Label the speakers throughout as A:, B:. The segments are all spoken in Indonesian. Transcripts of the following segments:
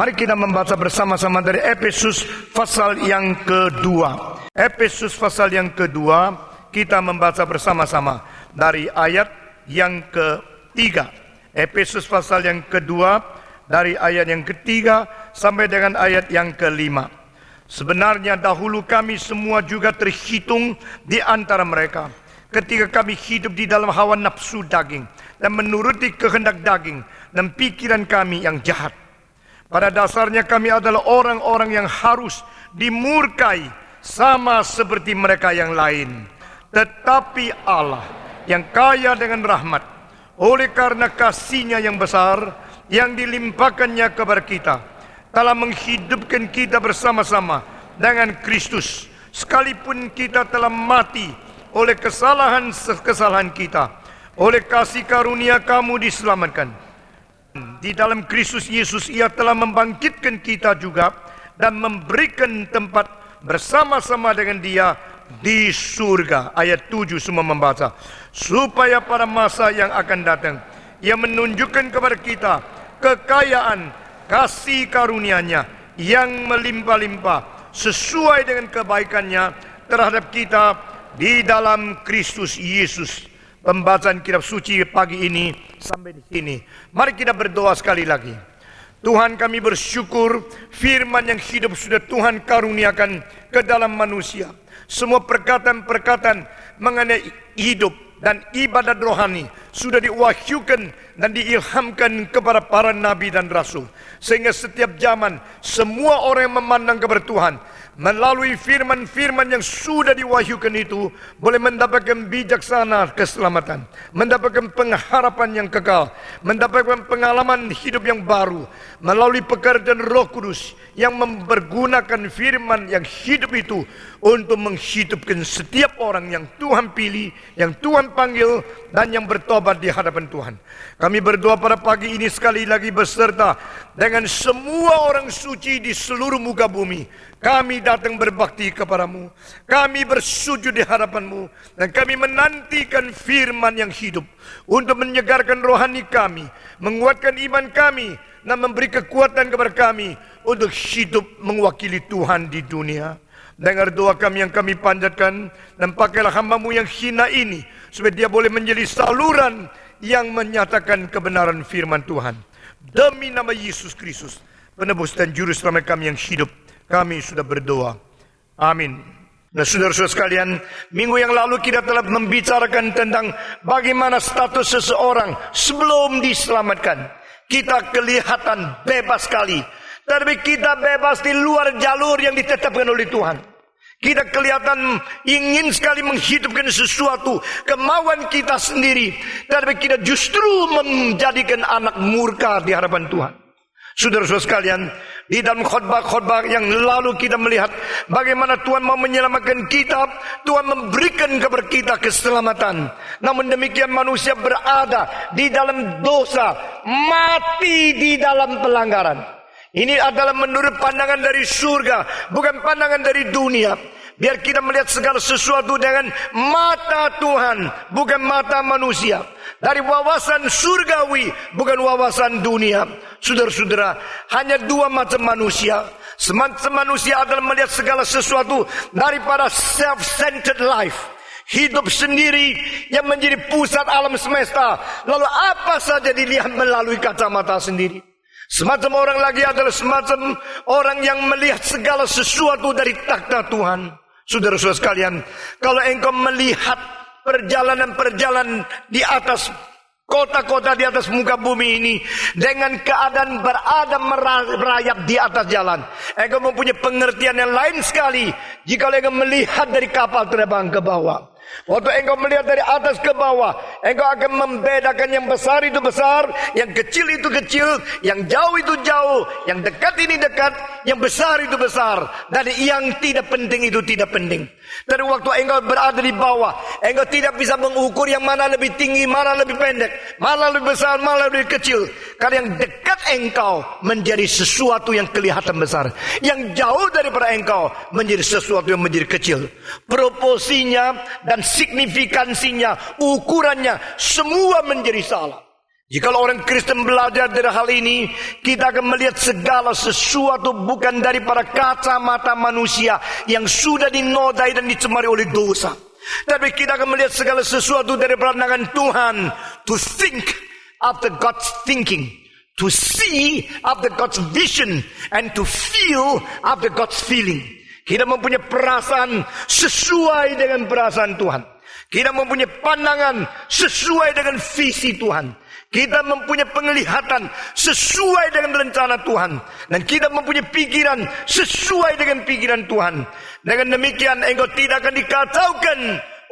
A: Mari kita membaca bersama-sama dari Efesus pasal yang kedua. Efesus pasal yang kedua, kita membaca bersama-sama dari ayat yang ketiga. Efesus pasal yang kedua, dari ayat yang ketiga sampai dengan ayat yang kelima. Sebenarnya dahulu kami semua juga terhitung di antara mereka, ketika kami hidup di dalam hawa nafsu daging dan menuruti kehendak daging dan pikiran kami yang jahat. Pada dasarnya kami adalah orang-orang yang harus dimurkai sama seperti mereka yang lain. Tetapi Allah yang kaya dengan rahmat, oleh karena kasih-Nya yang besar yang dilimpahkannya kepada kita, telah menghidupkan kita bersama-sama dengan Kristus, sekalipun kita telah mati oleh kesalahan kita. Oleh kasih karunia kamu diselamatkan. Di dalam Kristus Yesus Ia telah membangkitkan kita juga dan memberikan tempat bersama-sama dengan Dia di surga. Ayat 7 semua membaca. Supaya pada masa yang akan datang Ia menunjukkan kepada kita kekayaan kasih karunia-Nya yang melimpah-limpah sesuai dengan kebaikan-Nya terhadap kita di dalam Kristus Yesus. Pembacaan kitab suci pagi ini sampai di sini. Mari kita berdoa sekali lagi. Tuhan, kami bersyukur firman yang hidup sudah Tuhan karuniakan ke dalam manusia. Semua perkataan-perkataan mengenai hidup dan ibadat rohani sudah diwahyukan dan diilhamkan kepada para nabi dan rasul, sehingga setiap zaman semua orang yang memandang kepada Tuhan melalui firman-firman yang sudah diwahyukan itu boleh mendapatkan bijaksana keselamatan, mendapatkan pengharapan yang kekal, mendapatkan pengalaman hidup yang baru melalui pekerjaan Roh Kudus yang mempergunakan firman yang hidup itu untuk menghidupkan setiap orang yang Tuhan pilih, yang Tuhan panggil, dan yang bertobat di hadapan Tuhan. Kami berdoa pada pagi ini sekali lagi beserta dengan semua orang suci di seluruh muka bumi. Kami datang berbakti kepadamu, kami bersujud di hadapanmu, dan kami menantikan firman yang hidup untuk menyegarkan rohani kami, menguatkan iman kami, dan memberi kekuatan kepada kami untuk hidup mewakili Tuhan di dunia. Dengar doa kami yang kami panjatkan, dan pakailah hamba-Mu yang hina ini supaya dia boleh menjadi saluran yang menyatakan kebenaran firman Tuhan. Demi nama Yesus Kristus, penebus dan juru selamat kami yang hidup, kami sudah berdoa. Amin. Nah, saudara-saudara sekalian, minggu yang lalu kita telah membicarakan tentang bagaimana status seseorang sebelum diselamatkan. Kita kelihatan bebas sekali, tapi kita bebas di luar jalur yang ditetapkan oleh Tuhan. Kita kelihatan ingin sekali menghidupkan sesuatu, kemauan kita sendiri, tapi kita justru menjadikan anak murka di hadapan Tuhan. Saudara-saudara sekalian, di dalam khotbah-khotbah yang lalu kita melihat bagaimana Tuhan mau menyelamatkan kita, Tuhan memberikan kepada kita keselamatan. Namun demikian manusia berada di dalam dosa, mati di dalam pelanggaran. Ini adalah menurut pandangan dari surga, bukan pandangan dari dunia. Biar kita melihat segala sesuatu dengan mata Tuhan, bukan mata manusia. Dari wawasan surgawi, bukan wawasan dunia. Saudara-saudara, hanya dua macam manusia. Semacam manusia adalah melihat segala sesuatu daripada self-centered life, hidup sendiri yang menjadi pusat alam semesta. Lalu apa saja dilihat melalui kacamata sendiri. Semacam orang lagi adalah semacam orang yang melihat segala sesuatu dari takhta Tuhan. Saudara-saudara sekalian, kalau engkau melihat perjalanan-perjalanan di atas kota-kota di atas muka bumi ini dengan keadaan berada merayap di atas jalan, engkau mempunyai pengertian yang lain sekali jika engkau melihat dari kapal terbang ke bawah. Waktu engkau melihat dari atas ke bawah, engkau akan membedakan yang besar itu besar, yang kecil itu kecil, yang jauh itu jauh, yang dekat ini dekat, yang besar itu besar, dan yang tidak penting itu tidak penting. Dari waktu engkau berada di bawah, engkau tidak bisa mengukur yang mana lebih tinggi, mana lebih pendek, mana lebih besar, mana lebih kecil. Karena yang dekat engkau menjadi sesuatu yang kelihatan besar, yang jauh daripada engkau menjadi sesuatu yang menjadi kecil. Proporsinya dan signifikansinya, ukurannya, semua menjadi salah. Jika orang Kristen belajar dari hal ini, kita akan melihat segala sesuatu bukan dari para kacamata manusia yang sudah dinodai dan dicemari oleh dosa. Tapi kita akan melihat segala sesuatu dari pandangan Tuhan. To think after God's thinking, to see after God's vision, and to feel after God's feeling. Kita mempunyai perasaan sesuai dengan perasaan Tuhan. Kita mempunyai pandangan sesuai dengan visi Tuhan. Kita mempunyai penglihatan sesuai dengan rencana Tuhan. Dan kita mempunyai pikiran sesuai dengan pikiran Tuhan. Dengan demikian engkau tidak akan dikacaukan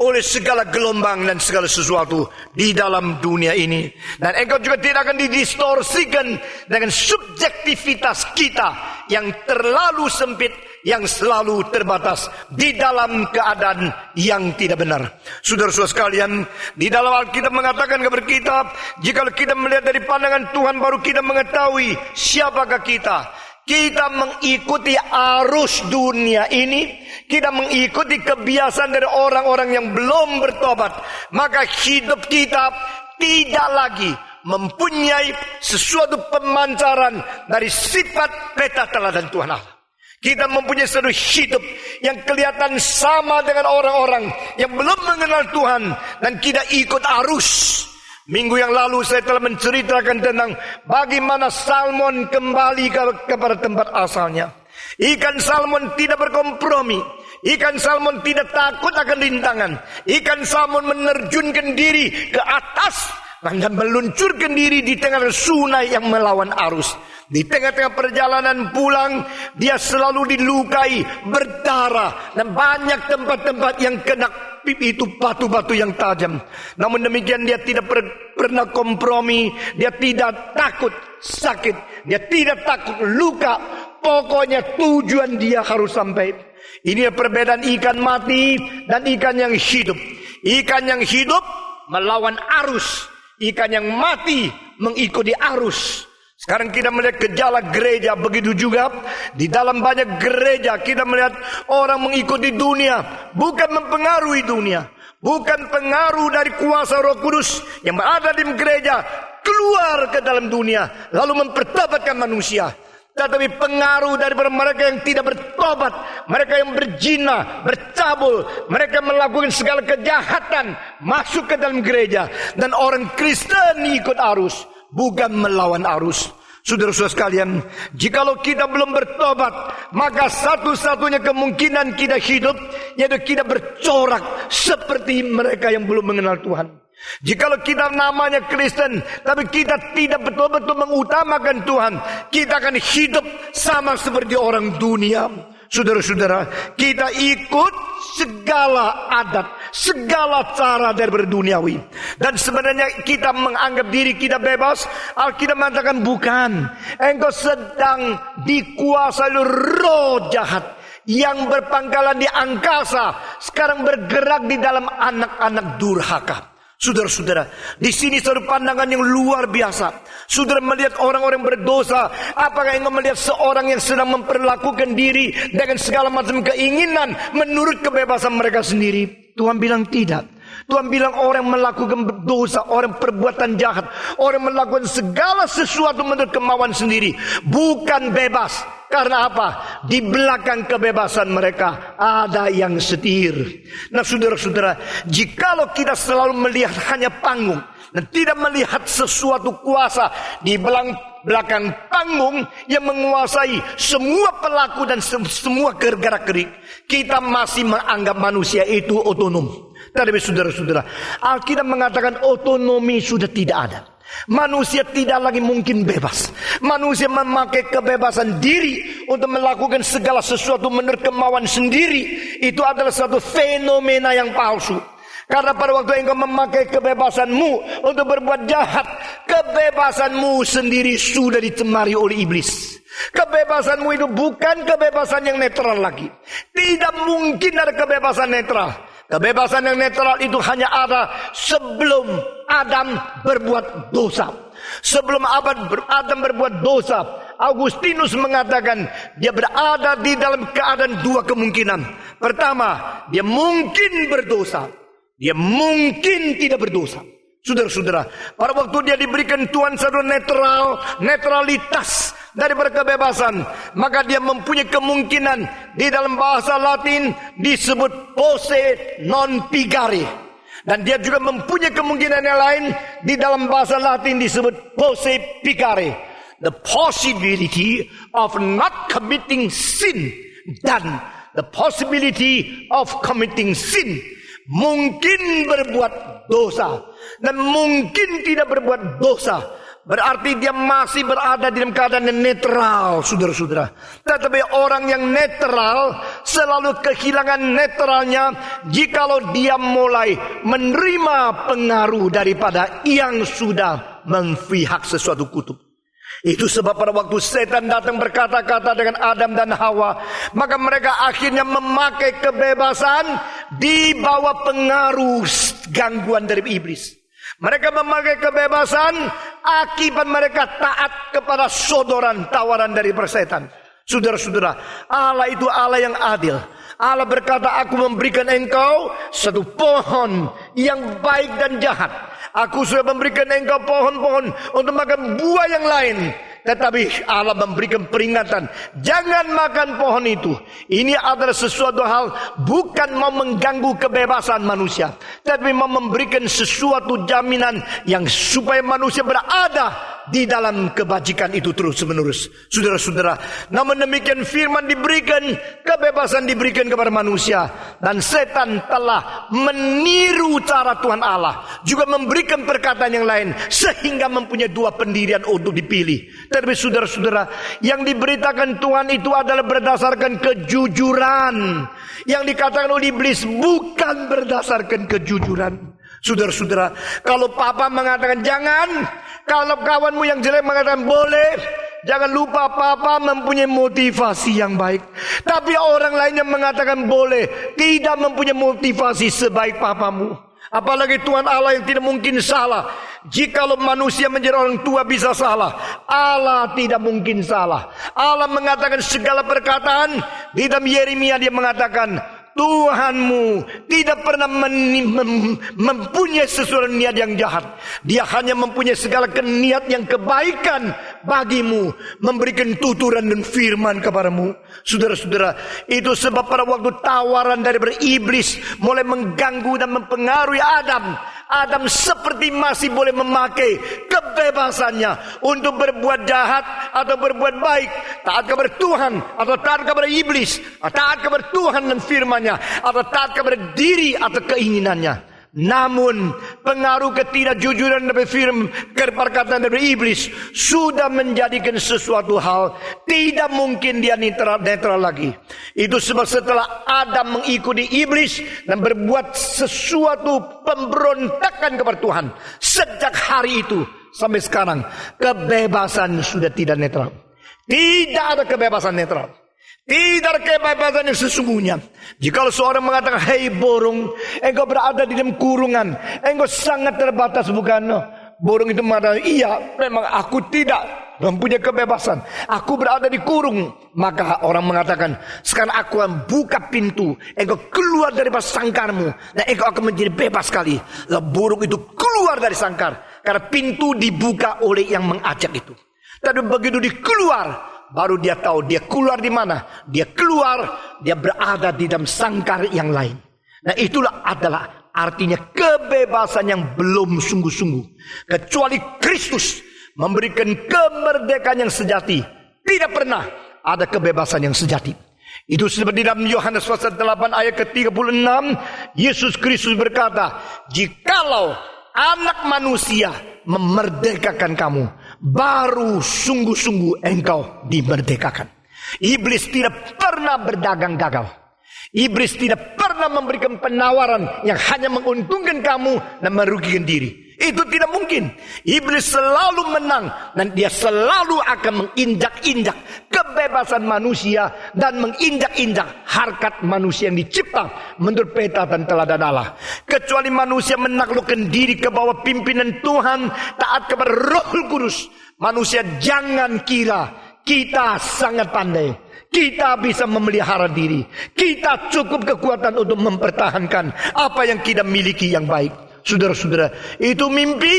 A: oleh segala gelombang dan segala sesuatu di dalam dunia ini. Dan engkau juga tidak akan didistorsikan dengan subjektivitas kita yang terlalu sempit, yang selalu terbatas di dalam keadaan yang tidak benar. Saudara-saudara sekalian, di dalam Alkitab mengatakan kepada kita, jika kita melihat dari pandangan Tuhan baru kita mengetahui siapakah kita. Kita mengikuti arus dunia ini, kita mengikuti kebiasaan dari orang-orang yang belum bertobat, maka hidup kita tidak lagi mempunyai sesuatu pemancaran dari sifat peta teladan Tuhan Allah. Kita mempunyai satu hidup yang kelihatan sama dengan orang-orang yang belum mengenal Tuhan dan kita ikut arus. Minggu yang lalu saya telah menceritakan tentang bagaimana salmon kembali kepada tempat asalnya. Ikan salmon tidak berkompromi. Ikan salmon tidak takut akan rintangan. Ikan salmon menerjunkan diri ke atas dan meluncurkan diri di tengah sungai yang melawan arus. Di tengah-tengah perjalanan pulang, dia selalu dilukai, berdarah, dan banyak tempat-tempat yang kena itu batu-batu yang tajam. Namun demikian dia tidak pernah kompromi, dia tidak takut sakit, dia tidak takut luka. Pokoknya tujuan dia harus sampai. Ini perbedaan ikan mati dan ikan yang hidup. Ikan yang hidup melawan arus, ikan yang mati mengikuti arus. Sekarang kita melihat gejala gereja, begitu juga di dalam banyak gereja kita melihat orang mengikuti dunia, bukan mempengaruhi dunia, bukan pengaruh dari kuasa Roh Kudus yang berada di gereja keluar ke dalam dunia lalu mempertobatkan manusia. Tetapi pengaruh daripada mereka yang tidak bertobat, mereka yang berzina, bercabul, mereka melakukan segala kejahatan masuk ke dalam gereja, dan orang Kristen ikut arus, bukan melawan arus. Saudara-saudara sekalian, jikalau kita belum bertobat, maka satu-satunya kemungkinan kita hidup yaitu kita bercorak seperti mereka yang belum mengenal Tuhan. Jikalau kita namanya Kristen, tapi kita tidak betul-betul mengutamakan Tuhan, kita akan hidup sama seperti orang dunia. Saudara-saudara, kita ikut segala adat, segala cara dari berduniawi. Dan sebenarnya kita menganggap diri kita bebas. Alkitab mengatakan bukan. Engkau sedang dikuasai roh jahat yang berpangkalan di angkasa, sekarang bergerak di dalam anak-anak durhaka. Saudara-saudara, di sini satu pandangan yang luar biasa. Saudara melihat orang-orang berdosa, apakah engkau melihat seorang yang sedang memperlakukan diri dengan segala macam keinginan menurut kebebasan mereka sendiri? Tuhan bilang tidak. Tuhan bilang orang melakukan dosa, orang perbuatan jahat, orang melakukan segala sesuatu menurut kemauan sendiri, bukan bebas. Karena apa? Di belakang kebebasan mereka ada yang setir. Nah saudara-saudara, jikalau kita selalu melihat hanya panggung dan tidak melihat sesuatu kuasa di belakang panggung yang menguasai semua pelaku dan semua gerak-gerik, kita masih menganggap manusia itu otonom. Tetapi saudara-saudara, Alkitab mengatakan otonomi sudah tidak ada. Manusia tidak lagi mungkin bebas. Manusia memakai kebebasan diri untuk melakukan segala sesuatu menurut kemauan sendiri. Itu adalah satu fenomena yang palsu. Karena pada waktu engkau memakai kebebasanmu untuk berbuat jahat, kebebasanmu sendiri sudah dicemari oleh iblis. Kebebasanmu itu bukan kebebasan yang netral lagi. Tidak mungkin ada kebebasan netral. Kebebasan yang netral itu hanya ada sebelum Adam berbuat dosa. Sebelum Adam berbuat dosa, Augustinus mengatakan dia berada di dalam keadaan dua kemungkinan. Pertama, dia mungkin berdosa. Dia mungkin tidak berdosa. Saudara-saudara, pada waktu dia diberikan Tuhan satu netralitas dari berkebebasan, maka dia mempunyai kemungkinan di dalam bahasa Latin disebut posse non pigare, dan dia juga mempunyai kemungkinan yang lain di dalam bahasa Latin disebut posse picare, the possibility of not committing sin dan the possibility of committing sin. Mungkin berbuat dosa dan mungkin tidak berbuat dosa. Berarti dia masih berada dalam keadaan yang netral, saudara-saudara. Tetapi orang yang netral selalu kehilangan netralnya jikalau dia mulai menerima pengaruh daripada yang sudah memihak sesuatu kutub. Itu sebab pada waktu setan datang berkata-kata dengan Adam dan Hawa, maka mereka akhirnya memakai kebebasan di bawah pengaruh gangguan dari iblis. Mereka memakai kebebasan akibat mereka taat kepada sodoran tawaran dari setan. Saudara-saudara, Allah itu Allah yang adil. Allah berkata, aku memberikan engkau satu pohon yang baik dan jahat. Aku sudah memberikan engkau pohon-pohon untuk makan buah yang lain. Tetapi Allah memberikan peringatan, jangan makan pohon itu. Ini adalah sesuatu hal bukan mau mengganggu kebebasan manusia, tapi mau memberikan sesuatu jaminan yang supaya manusia berada di dalam kebajikan itu terus menerus. Saudara-saudara, namun demikian firman diberikan, kebebasan diberikan kepada manusia, dan setan telah meniru cara Tuhan Allah, juga memberikan perkataan yang lain sehingga mempunyai dua pendirian untuk dipilih. Tapi saudara-saudara, yang diberitakan Tuhan itu adalah berdasarkan kejujuran. Yang dikatakan oleh iblis bukan berdasarkan kejujuran. Saudara-saudara, kalau papa mengatakan jangan, kalau kawanmu yang jelek mengatakan boleh, jangan lupa papa mempunyai motivasi yang baik. Tapi orang lain yang mengatakan boleh tidak mempunyai motivasi sebaik papamu. Apalagi Tuhan Allah yang tidak mungkin salah. Jikalau manusia menjadi orang tua bisa salah, Allah tidak mungkin salah. Allah mengatakan segala perkataan. Di dalam Yeremia dia mengatakan, Tuhanmu tidak pernah mempunyai sesuatu niat yang jahat. Dia hanya mempunyai segala niat yang kebaikan bagimu, memberikan tuturan dan firman kepadamu. Saudara-saudara, itu sebab pada waktu tawaran dari iblis mulai mengganggu dan mempengaruhi Adam seperti masih boleh memakai kebebasannya untuk berbuat jahat atau berbuat baik, taat kepada Tuhan atau taat kepada iblis, taat kepada Tuhan dan firman-Nya, atau taat kepada diri atau keinginannya. Namun pengaruh ketidakjujuran dari firman perkataan dari iblis sudah menjadikan sesuatu hal tidak mungkin dia netral lagi. Itu sebab setelah Adam mengikuti iblis dan berbuat sesuatu pemberontakan kepada Tuhan, sejak hari itu sampai sekarang kebebasan sudah tidak netral. Tidak ada kebebasan netral. Tidak ada kebebasan yang sesungguhnya. Jika seorang mengatakan, hei burung, engkau berada di dalam kurungan, engkau sangat terbatas, bukan? Burung itu mengatakan, iya, memang aku tidak mempunyai kebebasan, aku berada di kurung. Maka orang mengatakan, sekarang aku akan buka pintu, engkau keluar dari sangkarmu, dan engkau akan menjadi bebas sekali. Lalu burung itu keluar dari sangkar, karena pintu dibuka oleh yang mengajak itu. Tapi begitu dia keluar, baru dia tahu dia keluar di mana. Dia keluar, dia berada di dalam sangkar yang lain. Nah, itulah adalah artinya kebebasan yang belum sungguh-sungguh. Kecuali Kristus memberikan kemerdekaan yang sejati, tidak pernah ada kebebasan yang sejati. Itu seperti dalam Yohanes pasal 8 ayat ke-36, Yesus Kristus berkata, jikalau Anak manusia memerdekakan kamu, baru sungguh-sungguh engkau dimerdekakan. Iblis tidak pernah berdagang gagal. Iblis tidak pernah memberikan penawaran yang hanya menguntungkan kamu dan merugikan diri. Itu tidak mungkin. Iblis selalu menang dan dia selalu akan menginjak-injak kebebasan manusia dan menginjak-injak harkat manusia yang dicipta menurut peta dan teladan Allah. Kecuali manusia menaklukkan diri ke bawah pimpinan Tuhan, taat kepada Roh Kudus, manusia jangan kira kita sangat pandai, kita bisa memelihara diri, kita cukup kekuatan untuk mempertahankan apa yang kita miliki yang baik. Saudara-saudara, itu mimpi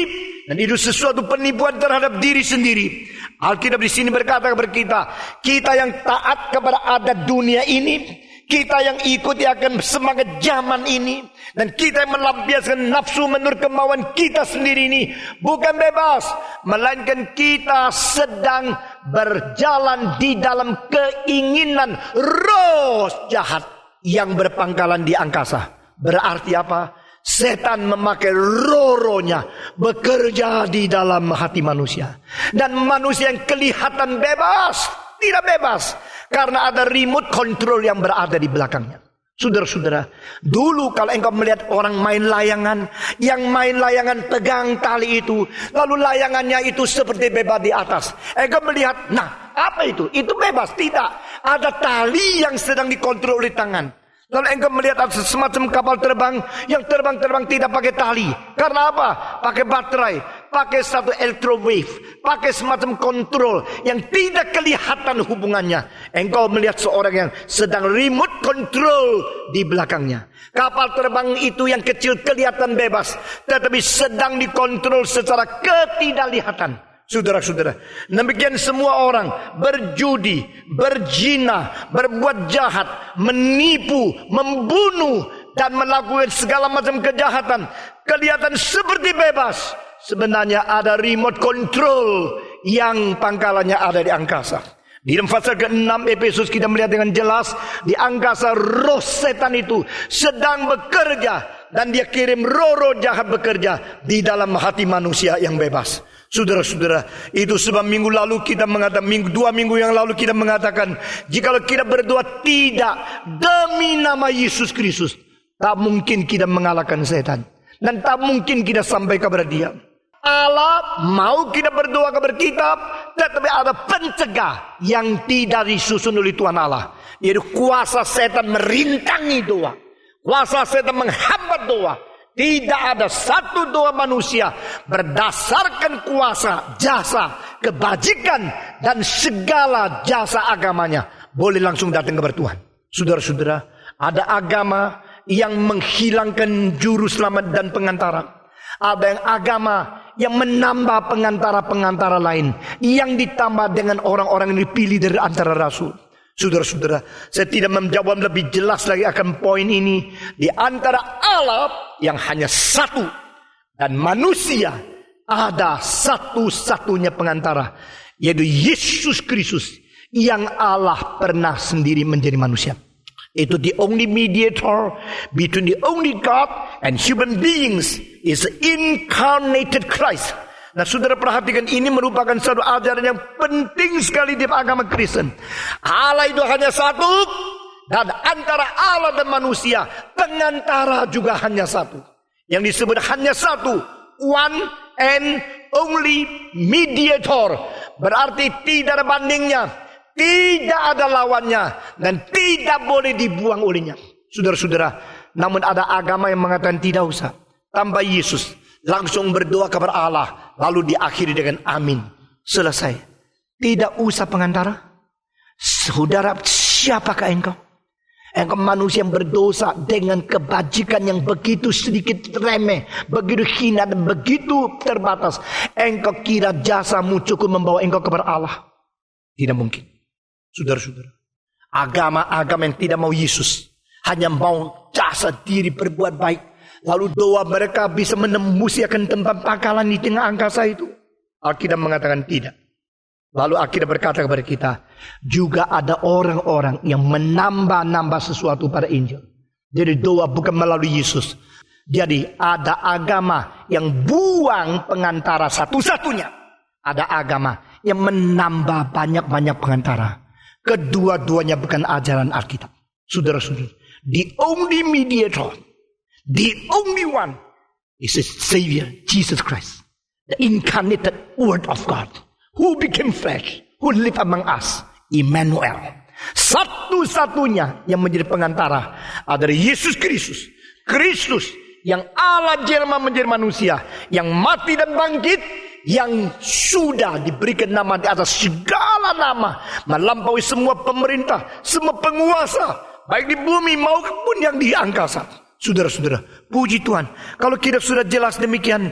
A: dan itu sesuatu penipuan terhadap diri sendiri. Alkitab di sini berkata kepada kita, kita yang taat kepada adat dunia ini, kita yang ikuti akan semangat zaman ini, dan kita yang melampiaskan nafsu menurut kemauan kita sendiri ini, bukan bebas, melainkan kita sedang berjalan di dalam keinginan roh jahat yang berpangkalan di angkasa. Berarti apa? Setan memakai roh-rohnya bekerja di dalam hati manusia. Dan manusia yang kelihatan bebas, tidak bebas, karena ada remote control yang berada di belakangnya. Saudara-saudara, dulu kalau engkau melihat orang main layangan, yang main layangan pegang tali itu, lalu layangannya itu seperti bebas di atas. Engkau melihat, nah apa itu? Itu bebas? Tidak. Ada tali yang sedang dikontrol oleh tangan. Lalu engkau melihat ada semacam kapal terbang yang terbang-terbang tidak pakai tali. Karena apa? Pakai baterai, pakai satu electrowave, pakai semacam kontrol yang tidak kelihatan hubungannya. Engkau melihat seorang yang sedang remote control di belakangnya. Kapal terbang itu yang kecil kelihatan bebas, tetapi sedang dikontrol secara ketidaklihatan. Saudara-saudara, demikian semua orang berjudi, berzina, berbuat jahat, menipu, membunuh, dan melakukan segala macam kejahatan. Kelihatan seperti bebas. Sebenarnya ada remote control yang pangkalannya ada di angkasa. Di dalam pasal ke-6 Efesus kita melihat dengan jelas, di angkasa roh setan itu sedang bekerja, dan dia kirim roh-roh jahat bekerja di dalam hati manusia yang bebas. Saudara-saudara, itu sebab minggu lalu kita mengatakan, 2 minggu yang lalu kita mengatakan, jikalau kita berdoa tidak demi nama Yesus Kristus, tak mungkin kita mengalahkan setan, dan tak mungkin kita sampai kepada dia. Allah mau kita berdoa kepada kita, tetapi ada pencegah yang tidak disusun oleh Tuhan Allah, yaitu kuasa setan merintangi doa, kuasa setan menghambat doa. Tidak ada satu doa manusia berdasarkan kuasa, jasa, kebajikan, dan segala jasa agamanya boleh langsung datang kepada Tuhan. Saudara-saudara, ada agama yang menghilangkan juru selamat dan pengantara. Ada yang agama yang menambah pengantara-pengantara lain, yang ditambah dengan orang-orang yang dipilih dari antara rasul. Saudara-saudara, saya tidak menjawab lebih jelas lagi akan poin ini. Di antara Allah yang hanya satu dan manusia, ada satu-satunya pengantara, yaitu Yesus Kristus, yang Allah pernah sendiri menjadi manusia. Itu the only mediator between the only God and human beings is the incarnated Christ. Nah, saudara perhatikan, ini merupakan satu ajaran yang penting sekali di agama Kristen. Allah itu hanya satu, dan antara Allah dan manusia, pengantara juga hanya satu. Yang disebut hanya satu, one and only mediator. Berarti tidak ada bandingnya, tidak ada lawannya, dan tidak boleh dibuang olehnya. Saudara-saudara, namun ada agama yang mengatakan tidak usah, tambah Yesus, langsung berdoa kepada Allah, lalu diakhiri dengan amin, selesai. Tidak usah pengantara. Saudara, siapakah engkau? Engkau manusia yang berdosa dengan kebajikan yang begitu sedikit remeh, begitu hina dan begitu terbatas. Engkau kira jasamu cukup membawa engkau kepada Allah? Tidak mungkin. Saudara-saudara, agama-agama yang tidak mau Yesus, hanya mau jasa diri berbuat baik, lalu doa mereka bisa menembus akan tempat pangkalan di tengah angkasa itu. Alkitab mengatakan tidak. Lalu Alkitab berkata kepada kita, juga ada orang-orang yang menambah-nambah sesuatu pada Injil. Jadi doa bukan melalui Yesus. Jadi ada agama yang buang pengantara satu-satunya. Ada agama yang menambah banyak-banyak pengantara. Kedua-duanya bukan ajaran Alkitab. Saudara-saudara, the only mediator, the only one is the Savior, Jesus Christ, the incarnated Word of God, who became flesh, who lived among us, Emmanuel. Satu-satunya yang menjadi pengantara adalah Yesus Kristus. Kristus yang Allah jelma menjadi manusia, yang mati dan bangkit, yang sudah diberikan nama di atas segala nama, melampaui semua pemerintah, semua penguasa, baik di bumi maupun yang di angkasa. Saudara-saudara, puji Tuhan. Kalau kita sudah jelas demikian,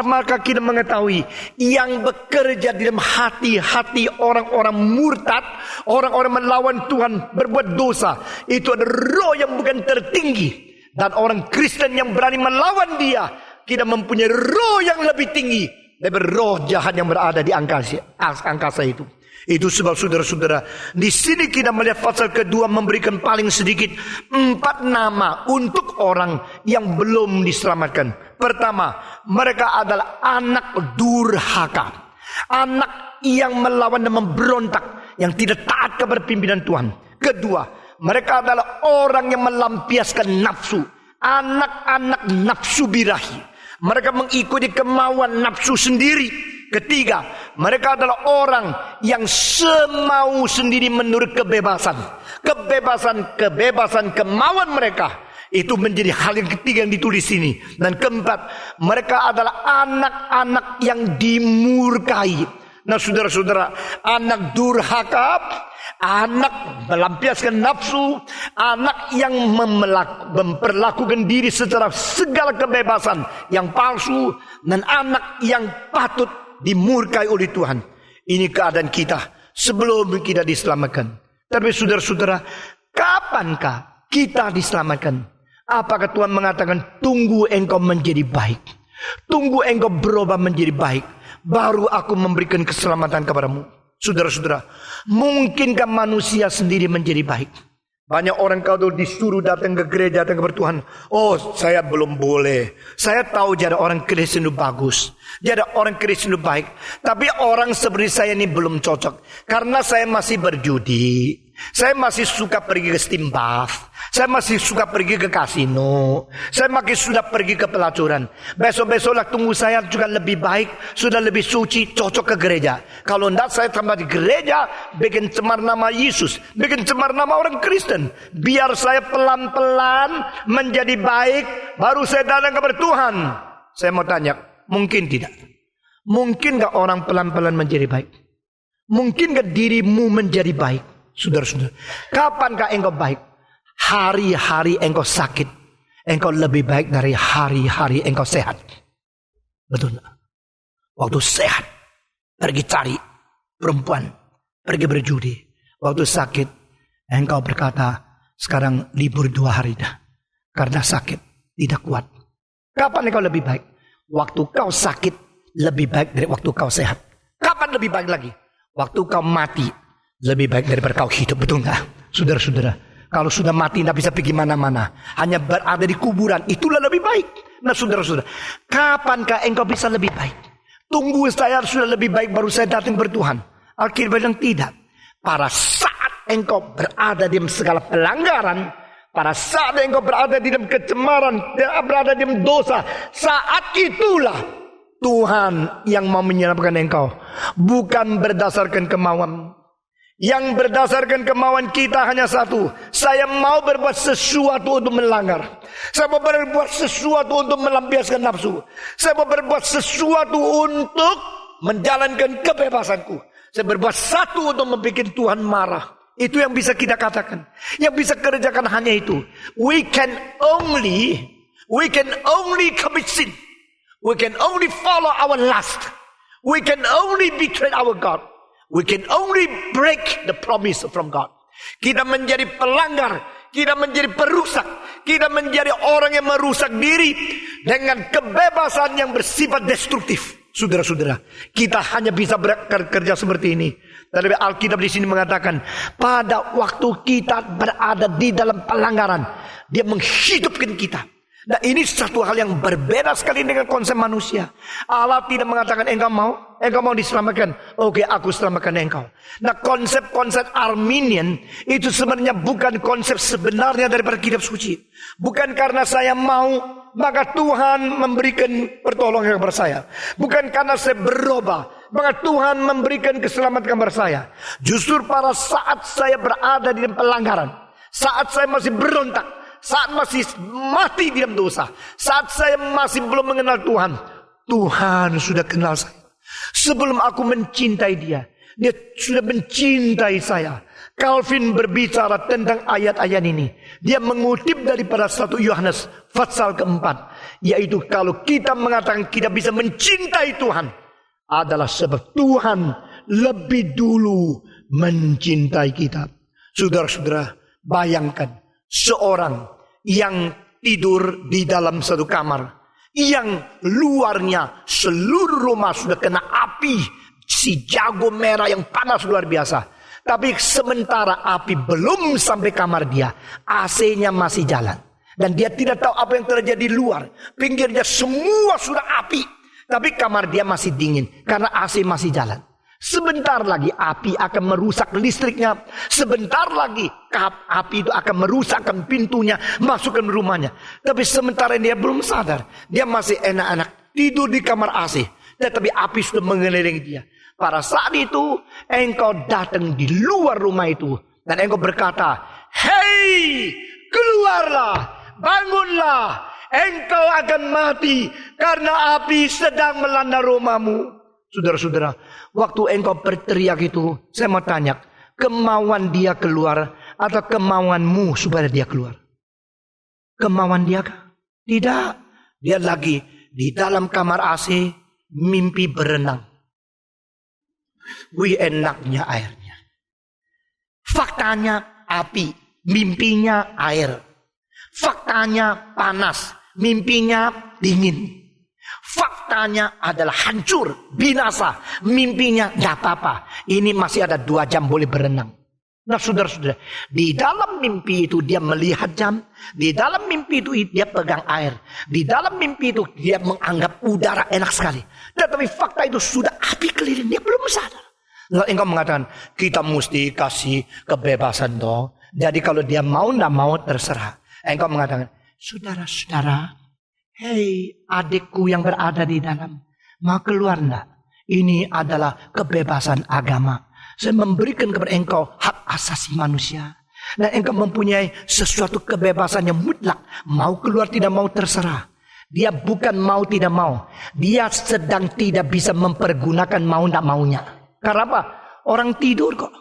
A: maka kita mengetahui yang bekerja di dalam hati-hati orang-orang murtad, orang-orang melawan Tuhan, berbuat dosa, itu ada roh yang bukan tertinggi. Dan orang Kristen yang berani melawan dia, kita mempunyai roh yang lebih tinggi daripada roh jahat yang berada di angkasa itu. Itu sebab saudara-saudara, di sini kita melihat pasal kedua memberikan paling sedikit 4 nama untuk orang yang belum diselamatkan. Pertama, mereka adalah anak durhaka, anak yang melawan dan memberontak, yang tidak taat kepada pimpinan Tuhan. Kedua, mereka adalah orang yang melampiaskan nafsu, anak-anak nafsu birahi. Mereka mengikuti kemauan nafsu sendiri. Ketiga, mereka adalah orang yang semau sendiri menurut kebebasan. Kebebasan kemauan mereka. Itu menjadi hal yang ketiga yang ditulis sini. Dan keempat, mereka adalah anak-anak yang dimurkai. Nah saudara-saudara, anak durhaka, anak melampiaskan nafsu, anak yang memperlakukan diri secara segala kebebasan yang palsu, dan anak yang patut dimurkai oleh Tuhan. Ini keadaan kita sebelum kita diselamatkan. Tapi saudara-saudara, kapankah kita diselamatkan? Apakah Tuhan mengatakan tunggu engkau menjadi baik, tunggu engkau berubah menjadi baik, baru aku memberikan keselamatan kepadamu? Saudara-saudara, mungkinkah manusia sendiri menjadi baik? Banyak orang kalau disuruh datang ke gereja, datang kepada Tuhan, oh saya belum boleh. Saya tahu jadi orang Kristen itu bagus, jadi orang Kristen itu baik, tapi orang seperti saya ini belum cocok. Karena saya masih berjudi, saya masih suka pergi ke steam bath, saya masih suka pergi ke kasino, saya masih sudah pergi ke pelacuran. Besok-besoklah tunggu saya juga lebih baik, sudah lebih suci, cocok ke gereja. Kalau tidak saya tambah di gereja, bikin cemar nama Yesus, bikin cemar nama orang Kristen. Biar saya pelan-pelan menjadi baik, baru saya datang kepada Tuhan. Saya mau tanya, mungkin tidak? Mungkinkah orang pelan-pelan menjadi baik? Mungkinkah dirimu menjadi baik? Saudara-saudara, kapankah engkau baik? Hari-hari engkau sakit, engkau lebih baik dari hari-hari engkau sehat. Betul tak? Waktu sehat, pergi cari perempuan, pergi berjudi. Waktu sakit, engkau berkata, sekarang libur 2 hari dah, karena sakit, tidak kuat. Kapan engkau lebih baik? Waktu kau sakit, lebih baik dari waktu kau sehat. Kapan lebih baik lagi? Waktu kau mati, lebih baik daripada kau hidup. Betul nggak? Saudara-saudara, kalau sudah mati tidak bisa pergi mana-mana, hanya berada di kuburan, itulah lebih baik. Nah saudara-saudara, kapankah engkau bisa lebih baik? Tunggu saya sudah lebih baik baru saya datang bertuhan. Alkitab bilang tidak. Pada saat engkau berada di dalam segala pelanggaran, pada saat engkau berada di dalam kecemaran, berada di dalam dosa, saat itulah Tuhan yang mau menyelamatkan engkau. Bukan berdasarkan kemauan. Yang berdasarkan kemauan kita hanya satu. Saya mau berbuat sesuatu untuk melanggar. Saya mau berbuat sesuatu untuk melampiaskan nafsu. Saya mau berbuat sesuatu untuk menjalankan kebebasanku. Saya berbuat satu untuk membuat Tuhan marah. Itu yang bisa kita katakan. Yang bisa kerjakan hanya itu. We can only commit sin. We can only follow our lust. We can only betray our God. We can only break the promise from God. Kita menjadi pelanggar, kita menjadi perusak, kita menjadi orang yang merusak diri dengan kebebasan yang bersifat destruktif. Saudara-saudara, kita hanya bisa bekerja seperti ini. Tapi Alkitab di sini mengatakan, pada waktu kita berada di dalam pelanggaran, Dia menghidupkan kita. Nah ini satu hal yang berbeda sekali dengan konsep manusia. Allah tidak mengatakan engkau mau diselamatkan. Oke, aku selamatkan engkau. Nah konsep-konsep Arminian itu sebenarnya bukan konsep sebenarnya daripada kitab suci. Bukan karena saya mau maka Tuhan memberikan pertolongan kepada saya. Bukan karena saya berubah maka Tuhan memberikan keselamatan kepada saya. Justru pada saat saya berada di dalam pelanggaran, saat saya masih berontak, saat masih mati di dalam dosa, saat saya masih belum mengenal Tuhan, Tuhan sudah kenal saya. Sebelum aku mencintai Dia, Dia sudah mencintai saya. Calvin berbicara tentang ayat-ayat ini. Dia mengutip daripada 1 Yohanes pasal keempat, yaitu kalau kita mengatakan kita bisa mencintai Tuhan, adalah sebab Tuhan lebih dulu mencintai kita. Saudara-saudara, bayangkan seorang yang tidur di dalam satu kamar, yang luarnya seluruh rumah sudah kena api si jago merah yang panas luar biasa. Tapi sementara api belum sampai kamar dia, AC-nya masih jalan. Dan dia tidak tahu apa yang terjadi di luar. Pinggirnya semua sudah api. Tapi kamar dia masih dingin karena AC masih jalan. Sebentar lagi api akan merusak listriknya. Sebentar lagi api itu akan merusakkan pintunya, masuk ke rumahnya. Tapi sementara dia belum sadar. Dia masih enak-enak tidur di kamar AC. Tetapi api sudah mengelilingi dia. Pada saat itu engkau datang di luar rumah itu. Dan engkau berkata, "Hei, keluarlah, bangunlah, engkau akan mati karena api sedang melanda rumahmu." Saudara-saudara, waktu engkau berteriak itu, saya mau tanya, kemauan dia keluar atau kemauanmu supaya dia keluar? Kemauan dia kah? Tidak. Dia lagi di dalam kamar AC, mimpi berenang. Wih, enaknya airnya. Faktanya api, mimpinya air. Faktanya panas, mimpinya dingin. Faktanya adalah hancur, binasa, mimpinya gak apa-apa. Ini masih ada 2 jam boleh berenang. Nah saudara-saudara, di dalam mimpi itu dia melihat jam. Di dalam mimpi itu dia pegang air. Di dalam mimpi itu dia menganggap udara enak sekali. Tetapi fakta itu sudah api keliling, dia belum sadar. Lalu engkau mengatakan, kita mesti kasih kebebasan dong. Jadi kalau dia mau tidak mau terserah. Engkau mengatakan, saudara-saudara, hei adikku yang berada di dalam, mau keluar enggak? Ini adalah kebebasan agama. Saya memberikan kepada engkau hak asasi manusia. Dan engkau mempunyai sesuatu kebebasan yang mutlak. Mau keluar tidak mau terserah. Dia bukan mau tidak mau. Dia sedang tidak bisa mempergunakan mau tidak maunya. Karena apa? Orang tidur kok.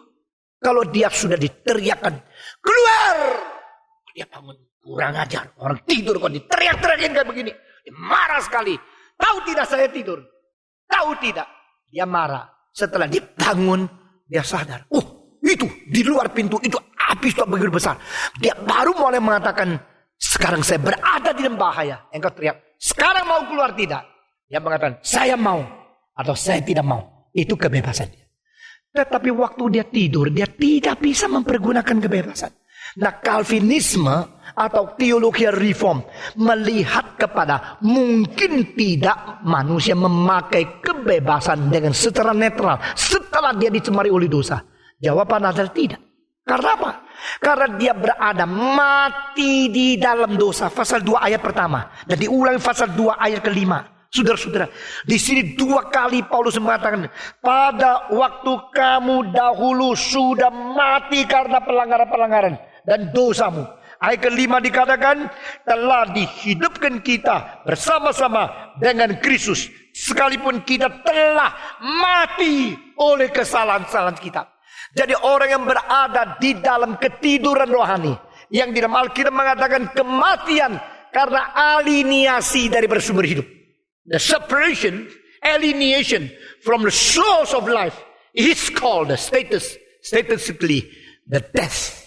A: Kalau dia sudah diteriakkan, keluar! Dia bangun. Kurang ajar. Orang tidur kok diteriak-teriakin kayak begini. Dia marah sekali. Tahu tidak saya tidur? Tahu tidak? Dia marah. Setelah dia bangun, dia sadar. Oh, itu di luar pintu itu api sudah begitu besar. Dia baru mulai mengatakan, sekarang saya berada di dalam bahaya. Engkau teriak, sekarang mau keluar tidak? Dia mengatakan, saya mau atau saya tidak mau. Itu kebebasan dia. Tetapi waktu dia tidur, dia tidak bisa mempergunakan kebebasan. Nah, Calvinisme atau teologi reform melihat kepada mungkin tidak manusia memakai kebebasan dengan secara netral setelah dia dicemari oleh dosa. Jawaban adalah tidak. Karena apa? Karena dia berada mati di dalam dosa. Pasal 2 ayat pertama. Dan diulangi pasal 2 ayat kelima. Saudara-saudara, di sini 2 kali Paulus mengatakan, pada waktu kamu dahulu sudah mati karena pelanggaran-pelanggaran dan dosamu. Ayat kelima dikatakan, telah dihidupkan kita bersama-sama dengan Kristus, sekalipun kita telah mati oleh kesalahan-kesalahan kita. Jadi orang yang berada di dalam ketiduran rohani, yang di dalam Alkitab mengatakan kematian karena aliniasi dari bersumber hidup. The separation, alienation from the source of life is called the statistically the death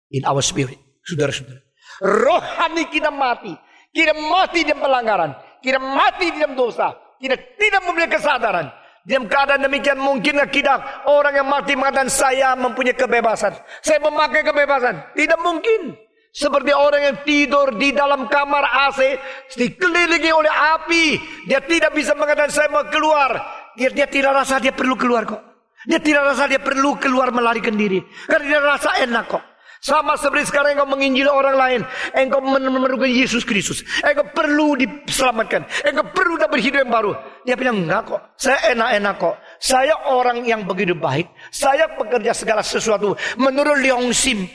A: in our spirit. Saudara-saudara, rohani kita mati di dalam pelanggaran, kita mati di dalam dosa, kita tidak memiliki kesadaran. Dalam keadaan demikian mungkinkah kita orang yang mati mengatakan saya mempunyai kebebasan, saya memakai kebebasan? Tidak mungkin. Seperti orang yang tidur di dalam kamar AC, dikelilingi oleh api, dia tidak bisa mengatakan saya mau keluar. Dia tidak rasa dia perlu keluar kok. Dia tidak rasa dia perlu keluar melarikan diri, karena dia rasa enak kok. Sama seperti sekarang engkau menginjili orang lain, engkau memerlukan Yesus Kristus, engkau perlu diselamatkan, engkau perlu dapat hidup yang baru. Dia bilang enggak kok, saya enak-enak kok. Saya orang yang begitu baik, saya pekerja segala sesuatu menurut Leong Sim,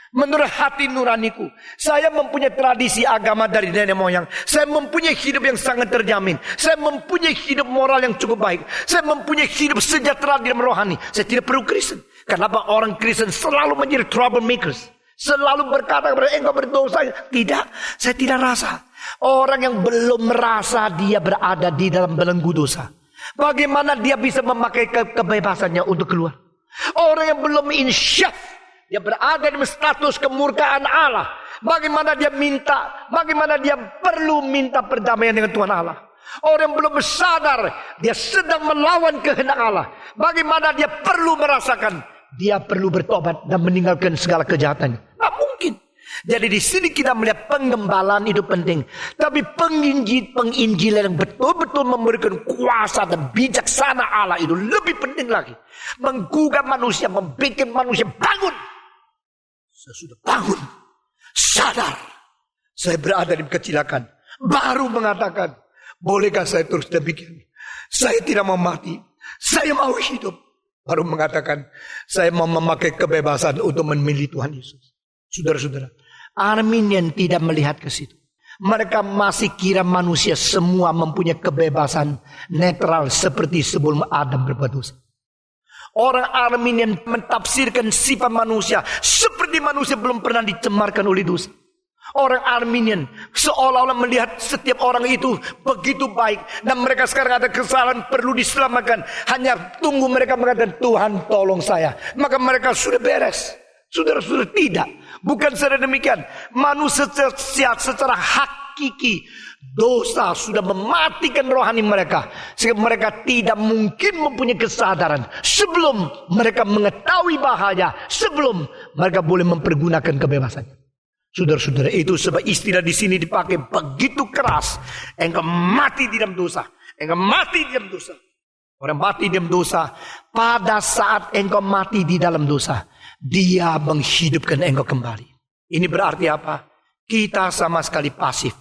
A: menurut hati nuraniku. Saya mempunyai tradisi agama dari nenek moyang. Saya mempunyai hidup yang sangat terjamin. Saya mempunyai hidup moral yang cukup baik. Saya mempunyai hidup sejahtera di dalam rohani. Saya tidak perlu Kristen. Kenapa orang Kristen selalu menjadi troublemakers?
B: Selalu berkata kepada engkau berdosa. Tidak, saya tidak rasa. Orang yang belum merasa dia berada di dalam belenggu dosa, bagaimana dia bisa memakai kebebasannya untuk keluar? Orang yang belum insyaf, dia berada di status kemurkaan Allah, bagaimana dia perlu minta perdamaian dengan Tuhan Allah? Orang yang belum sadar dia sedang melawan kehendak Allah, bagaimana dia perlu merasakan dia perlu bertobat dan meninggalkan segala kejahatannya? Tak mungkin. Jadi di sini kita melihat penggembalaan itu penting, tapi penginjilan yang betul-betul memberikan kuasa dan bijaksana Allah itu lebih penting lagi. Menggugah manusia, membuat manusia bangun. Saya sudah bangun, sadar saya berada di kecelakaan, baru mengatakan, bolehkah saya terus demikian? Saya tidak mau mati, saya mau hidup. Baru mengatakan, saya mau memakai kebebasan untuk memilih Tuhan Yesus. Saudara-saudara, Arminian tidak melihat ke situ. Mereka masih kira manusia semua mempunyai kebebasan netral seperti sebelum Adam berbuat dosa. Orang Arminian mentafsirkan sifat manusia seperti manusia belum pernah dicemarkan oleh dosa. Orang Arminian seolah-olah melihat setiap orang itu begitu baik, dan mereka sekarang ada kesalahan perlu diselamatkan. Hanya tunggu mereka mengatakan, Tuhan tolong saya, maka mereka sudah beres. Saudara-saudara, tidak. Bukan secara demikian. Manusia secara hakiki, dosa sudah mematikan rohani mereka, sehingga mereka tidak mungkin mempunyai kesadaran sebelum mereka mengetahui bahaya, sebelum mereka boleh mempergunakan kebebasannya. Saudara-saudara, itu sebab istilah di sini dipakai begitu keras. Engkau mati di dalam dosa. Engkau mati di dalam dosa. Orang mati di dalam dosa, pada saat engkau mati di dalam dosa, Dia menghidupkan engkau kembali. Ini berarti apa? Kita sama sekali pasif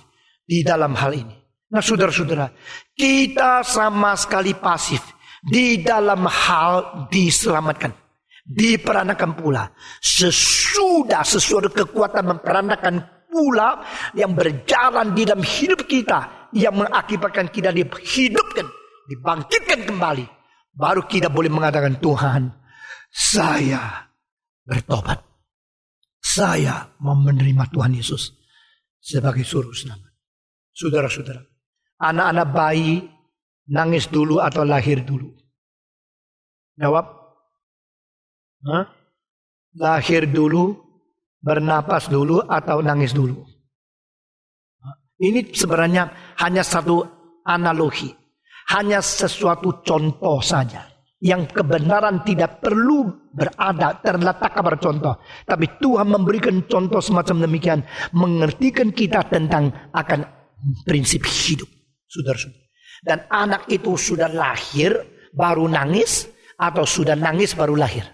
B: di dalam hal ini. Nah, saudara-saudara, kita sama sekali pasif di dalam hal diselamatkan. Diperanakan pula sesudah sesuatu kekuatan memperanakan pula yang berjalan di dalam hidup kita, yang mengakibatkan kita dihidupkan, dibangkitkan kembali. Baru kita boleh mengatakan, Tuhan, saya bertobat, saya mau menerima Tuhan Yesus sebagai juru selamat. Saudara-saudara, anak-anak bayi nangis dulu atau lahir dulu? Jawab. Lahir dulu, bernapas dulu, atau nangis dulu? Ini sebenarnya hanya satu analogi, hanya sesuatu contoh saja, yang kebenaran tidak perlu berada terletak pada contoh, tapi Tuhan memberikan contoh semacam demikian, mengertikan kita tentang akan prinsip hidup, saudara-saudara. Dan anak itu sudah lahir baru nangis, atau sudah nangis baru lahir?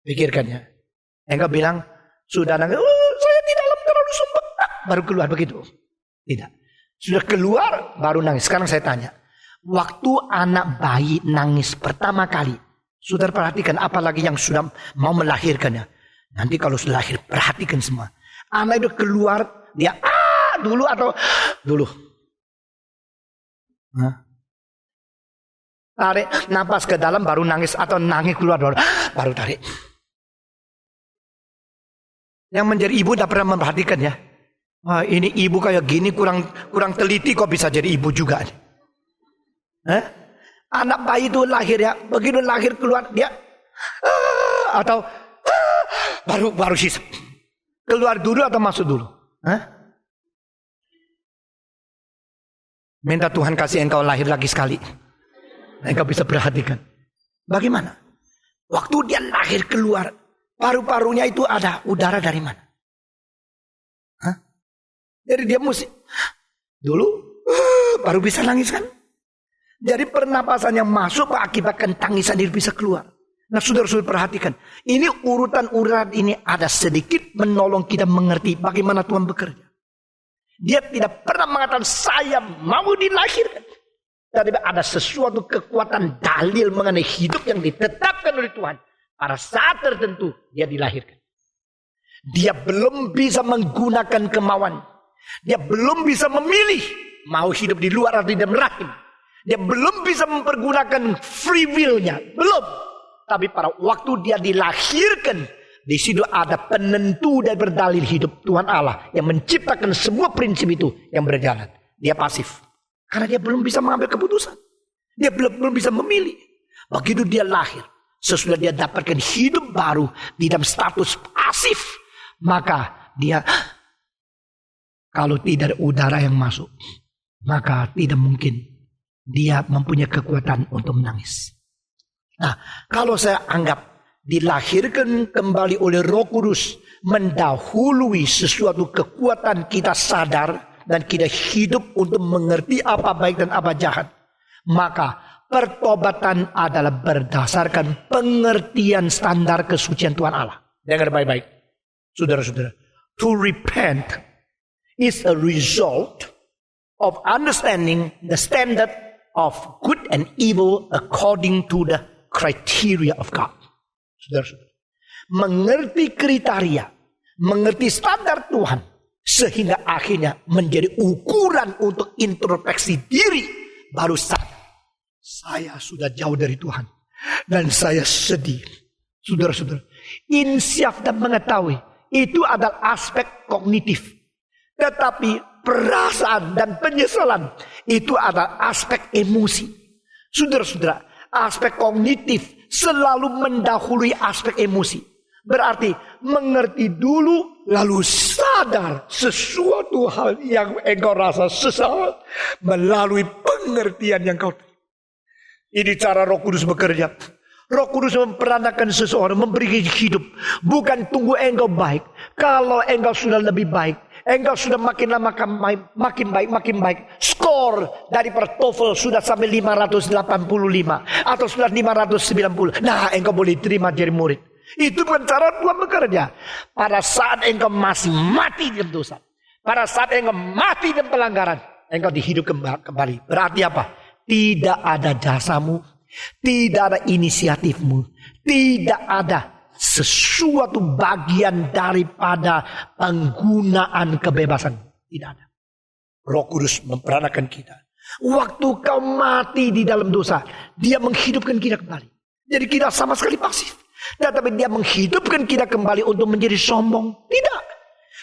B: Pikirkan ya. Engkau bilang, sudah nangis, saya di dalam terlalu sumpah, baru keluar begitu? Tidak. Sudah keluar, baru nangis. Sekarang saya tanya, waktu anak bayi nangis pertama kali, saudara perhatikan, apalagi yang sudah mau melahirkannya. Nanti kalau sudah lahir, perhatikan semua. Anak itu keluar, dia dulu atau dulu? Tarik napas ke dalam, baru nangis, atau nangis keluar, baru tarik. Yang menjadi ibu tidak pernah memperhatikan ya. Wah, ini ibu kayak gini kurang teliti kok bisa jadi ibu juga. Anak bayi itu lahir ya, begitu lahir keluar dia atau baru sisap. Keluar dulu atau masuk dulu? Minta Tuhan kasih engkau lahir lagi sekali. Engkau bisa perhatikan. Bagaimana? Waktu dia lahir keluar, paru-parunya itu ada udara dari mana? Jadi dia mesti dulu baru bisa nangis kan? Jadi pernapasan yang masuk mengakibatkan tangisan dia bisa keluar. Nah, saudara-saudara perhatikan. Ini urutan ini ada sedikit menolong kita mengerti bagaimana Tuhan bekerja. Dia tidak pernah mengatakan saya mau dilahirkan. Tapi ada sesuatu kekuatan dalil mengenai hidup yang ditetapkan oleh Tuhan. Pada saat tertentu dia dilahirkan. Dia belum bisa menggunakan kemauan. Dia belum bisa memilih mau hidup di luar atau di dalam rahim. Dia belum bisa mempergunakan free will-nya. Belum. Tapi pada waktu dia dilahirkan, Di situ ada penentu dan berdalil hidup Tuhan Allah yang menciptakan semua prinsip itu yang berjalan. Dia pasif. Karena dia belum bisa mengambil keputusan. Dia belum bisa memilih. Begitu dia lahir, sesudah dia dapatkan hidup baru di dalam status pasif, maka dia, kalau tidak ada udara yang masuk, maka tidak mungkin dia mempunyai kekuatan untuk menangis. Nah, kalau saya anggap dilahirkan kembali oleh Roh Kudus mendahului sesuatu kekuatan kita sadar dan kita hidup untuk mengerti apa baik dan apa jahat, maka pertobatan adalah berdasarkan pengertian standar kesucian Tuhan Allah. Dengar baik-baik, saudara-saudara. To repent is a result of understanding the standard of good and evil according to the criteria of God. Saudara-saudara, mengerti kriteria, mengerti standar Tuhan, sehingga akhirnya menjadi ukuran untuk introspeksi diri, baru saya sudah jauh dari Tuhan dan saya sedih. Saudara-saudara, insyaf dan mengetahui itu adalah aspek kognitif, tetapi perasaan dan penyesalan itu adalah aspek emosi. Saudara-saudara, aspek kognitif selalu mendahului aspek emosi. Berarti mengerti dulu lalu sadar sesuatu hal yang engkau rasa sesat melalui pengertian yang kau. Ini cara Roh Kudus bekerja. Roh Kudus memperanakan seseorang, memberi hidup. Bukan tunggu engkau baik. Kalau engkau sudah lebih baik, engkau sudah makin lama makin baik. Skor dari TOEFL sudah sampai 585 atau sudah 590. Nah, engkau boleh terima jadi murid. Itu bukan cara Tuhan bekerja. Pada saat engkau masih mati dalam dosa, pada saat engkau mati dalam pelanggaran, engkau dihidup kembali. Berarti apa? Tidak ada jasamu, tidak ada inisiatifmu, tidak ada sesuatu bagian daripada penggunaan kebebasan. Tidak ada. Roh Kudus memperanakan kita. Waktu kau mati di dalam dosa, dia menghidupkan kita kembali. Jadi kita sama sekali pasif. Tetapi dia menghidupkan kita kembali untuk menjadi sombong. Tidak.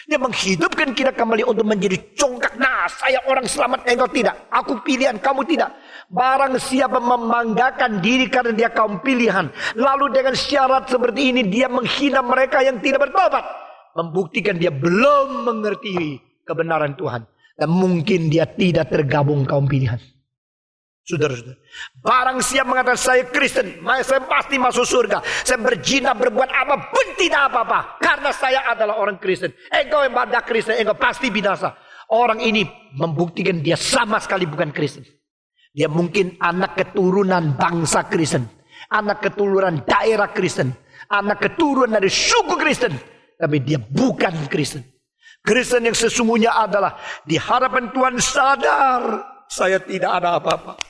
B: Dia menghidupkan kita kembali untuk menjadi congkak. Nah, saya orang selamat, engkau tidak. Aku pilihan, kamu tidak. Barang siapa membanggakan diri karena dia kaum pilihan, lalu dengan syarat seperti ini dia menghina mereka yang tidak bertobat, membuktikan dia belum mengerti kebenaran Tuhan. Dan mungkin dia tidak tergabung kaum pilihan. Saudara-saudara, barang siapa mengatakan saya Kristen, saya pasti masuk surga, saya berzina, berbuat apa pun tidak apa-apa, karena saya adalah orang Kristen. Engkau yang tidak Kristen, engkau pasti binasa. Orang ini membuktikan dia sama sekali bukan Kristen. Dia mungkin anak keturunan bangsa Kristen, anak keturunan daerah Kristen, anak keturunan dari suku Kristen, tapi dia bukan Kristen. Kristen yang sesungguhnya adalah di hadapan Tuhan sadar, saya tidak ada apa-apa.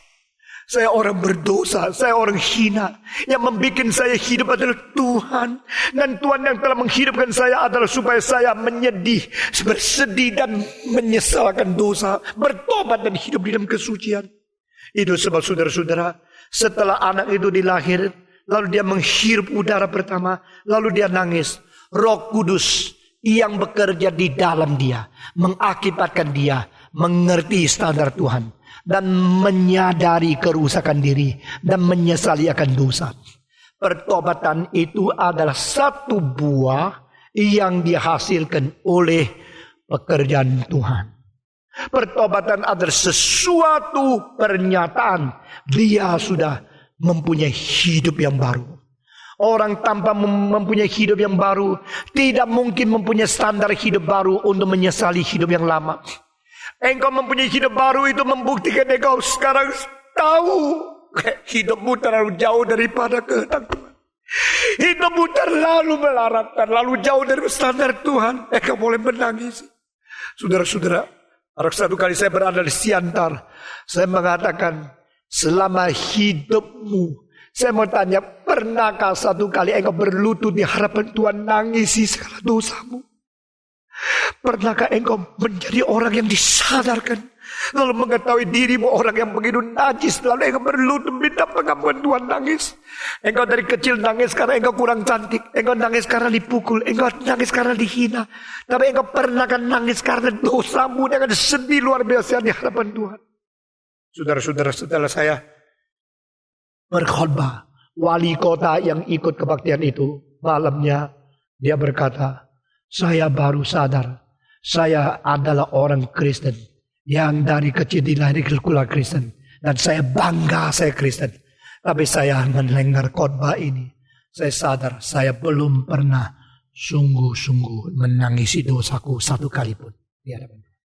B: Saya orang berdosa, saya orang hina. Yang membuat saya hidup adalah Tuhan. Dan Tuhan yang telah menghidupkan saya adalah supaya saya menyedih, bersedih dan menyesalkan dosa, bertobat dan hidup di dalam kesucian. Itu sebab saudara-saudara, setelah anak itu dilahir, lalu dia menghirup udara pertama, lalu dia nangis. Roh Kudus yang bekerja di dalam dia mengakibatkan dia mengerti standar Tuhan dan menyadari kerusakan diri dan menyesali akan dosa. Pertobatan itu adalah satu buah yang dihasilkan oleh pekerjaan Tuhan. Pertobatan adalah sesuatu pernyataan dia sudah mempunyai hidup yang baru. Orang tanpa mempunyai hidup yang baru tidak mungkin mempunyai standar hidup baru untuk menyesali hidup yang lama. Engkau mempunyai hidup baru itu membuktikan engkau sekarang tahu hidupmu terlalu jauh daripada kehendak Tuhan. Hidupmu terlalu melarat, terlalu jauh dari standar Tuhan. Engkau boleh menangis. Saudara-saudara, satu kali saya berada di Siantar, saya mengatakan, selama hidupmu, saya mau tanya, pernahkah satu kali engkau berlutut di hadapan Tuhan nangisi segala dosamu? Pernahkah engkau menjadi orang yang disadarkan Lalu mengetahui dirimu orang yang begitu najis, lalu engkau berlutut minta pengampunan Tuhan, nangis. Engkau dari kecil nangis karena engkau kurang cantik. Engkau nangis karena dipukul. Engkau nangis karena dihina. Tapi engkau pernah kan nangis karena dosamu dengan sedih luar biasa di hadapan Tuhan. Saudara-saudara, setelah saya berkhotbah, wali kota yang ikut kebaktian itu, malamnya dia berkata, saya baru sadar, saya adalah orang Kristen yang dari kecil dilahirkan keluarga Kristen. Dan saya bangga saya Kristen. Tapi saya mendengar khotbah ini, saya sadar saya belum pernah sungguh-sungguh menangisi dosaku satu kali pun di hadapan Tuhan.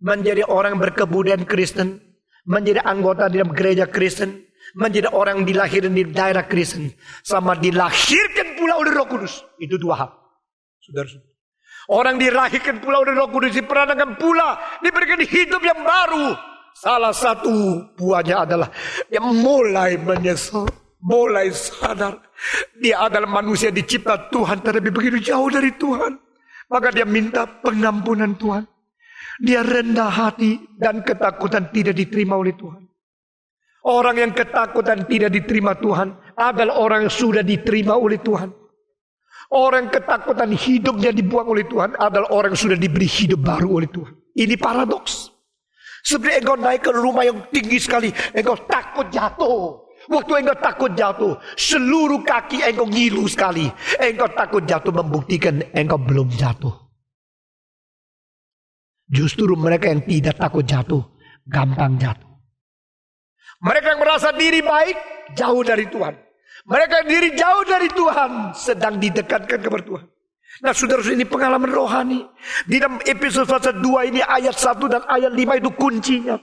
B: Menjadi orang berkebudayaan Kristen, menjadi anggota di dalam gereja Kristen, menjadi orang dilahirkan di daerah Kristen, sama dilahirkan pula oleh Roh Kudus, itu dua hal. Saudara-saudara, orang dilahirkan pula oleh Roh Kudus, diperanakan pula, diberikan hidup yang baru. Salah satu buahnya adalah dia mulai menyesal, mulai sadar dia adalah manusia dicipta Tuhan, tetapi begitu jauh dari Tuhan. Maka dia minta pengampunan Tuhan. Dia rendah hati dan ketakutan tidak diterima oleh Tuhan. Orang yang ketakutan tidak diterima Tuhan adalah orang yang sudah diterima oleh Tuhan. Orang yang ketakutan hidupnya dibuang oleh Tuhan adalah orang yang sudah diberi hidup baru oleh Tuhan. Ini paradoks. Seperti engkau naik ke rumah yang tinggi sekali, engkau takut jatuh. Waktu engkau takut jatuh, seluruh kaki engkau ngilu sekali. Engkau takut jatuh membuktikan engkau belum jatuh. Justru mereka yang tidak takut jatuh, gampang jatuh. Mereka yang merasa diri baik, jauh dari Tuhan. Mereka yang diri jauh dari Tuhan, sedang didekatkan kepada Tuhan. Nah, saudara-saudara, ini pengalaman rohani. Di dalam Efesus pasal 2 ini ayat 1 dan ayat 5 itu kuncinya.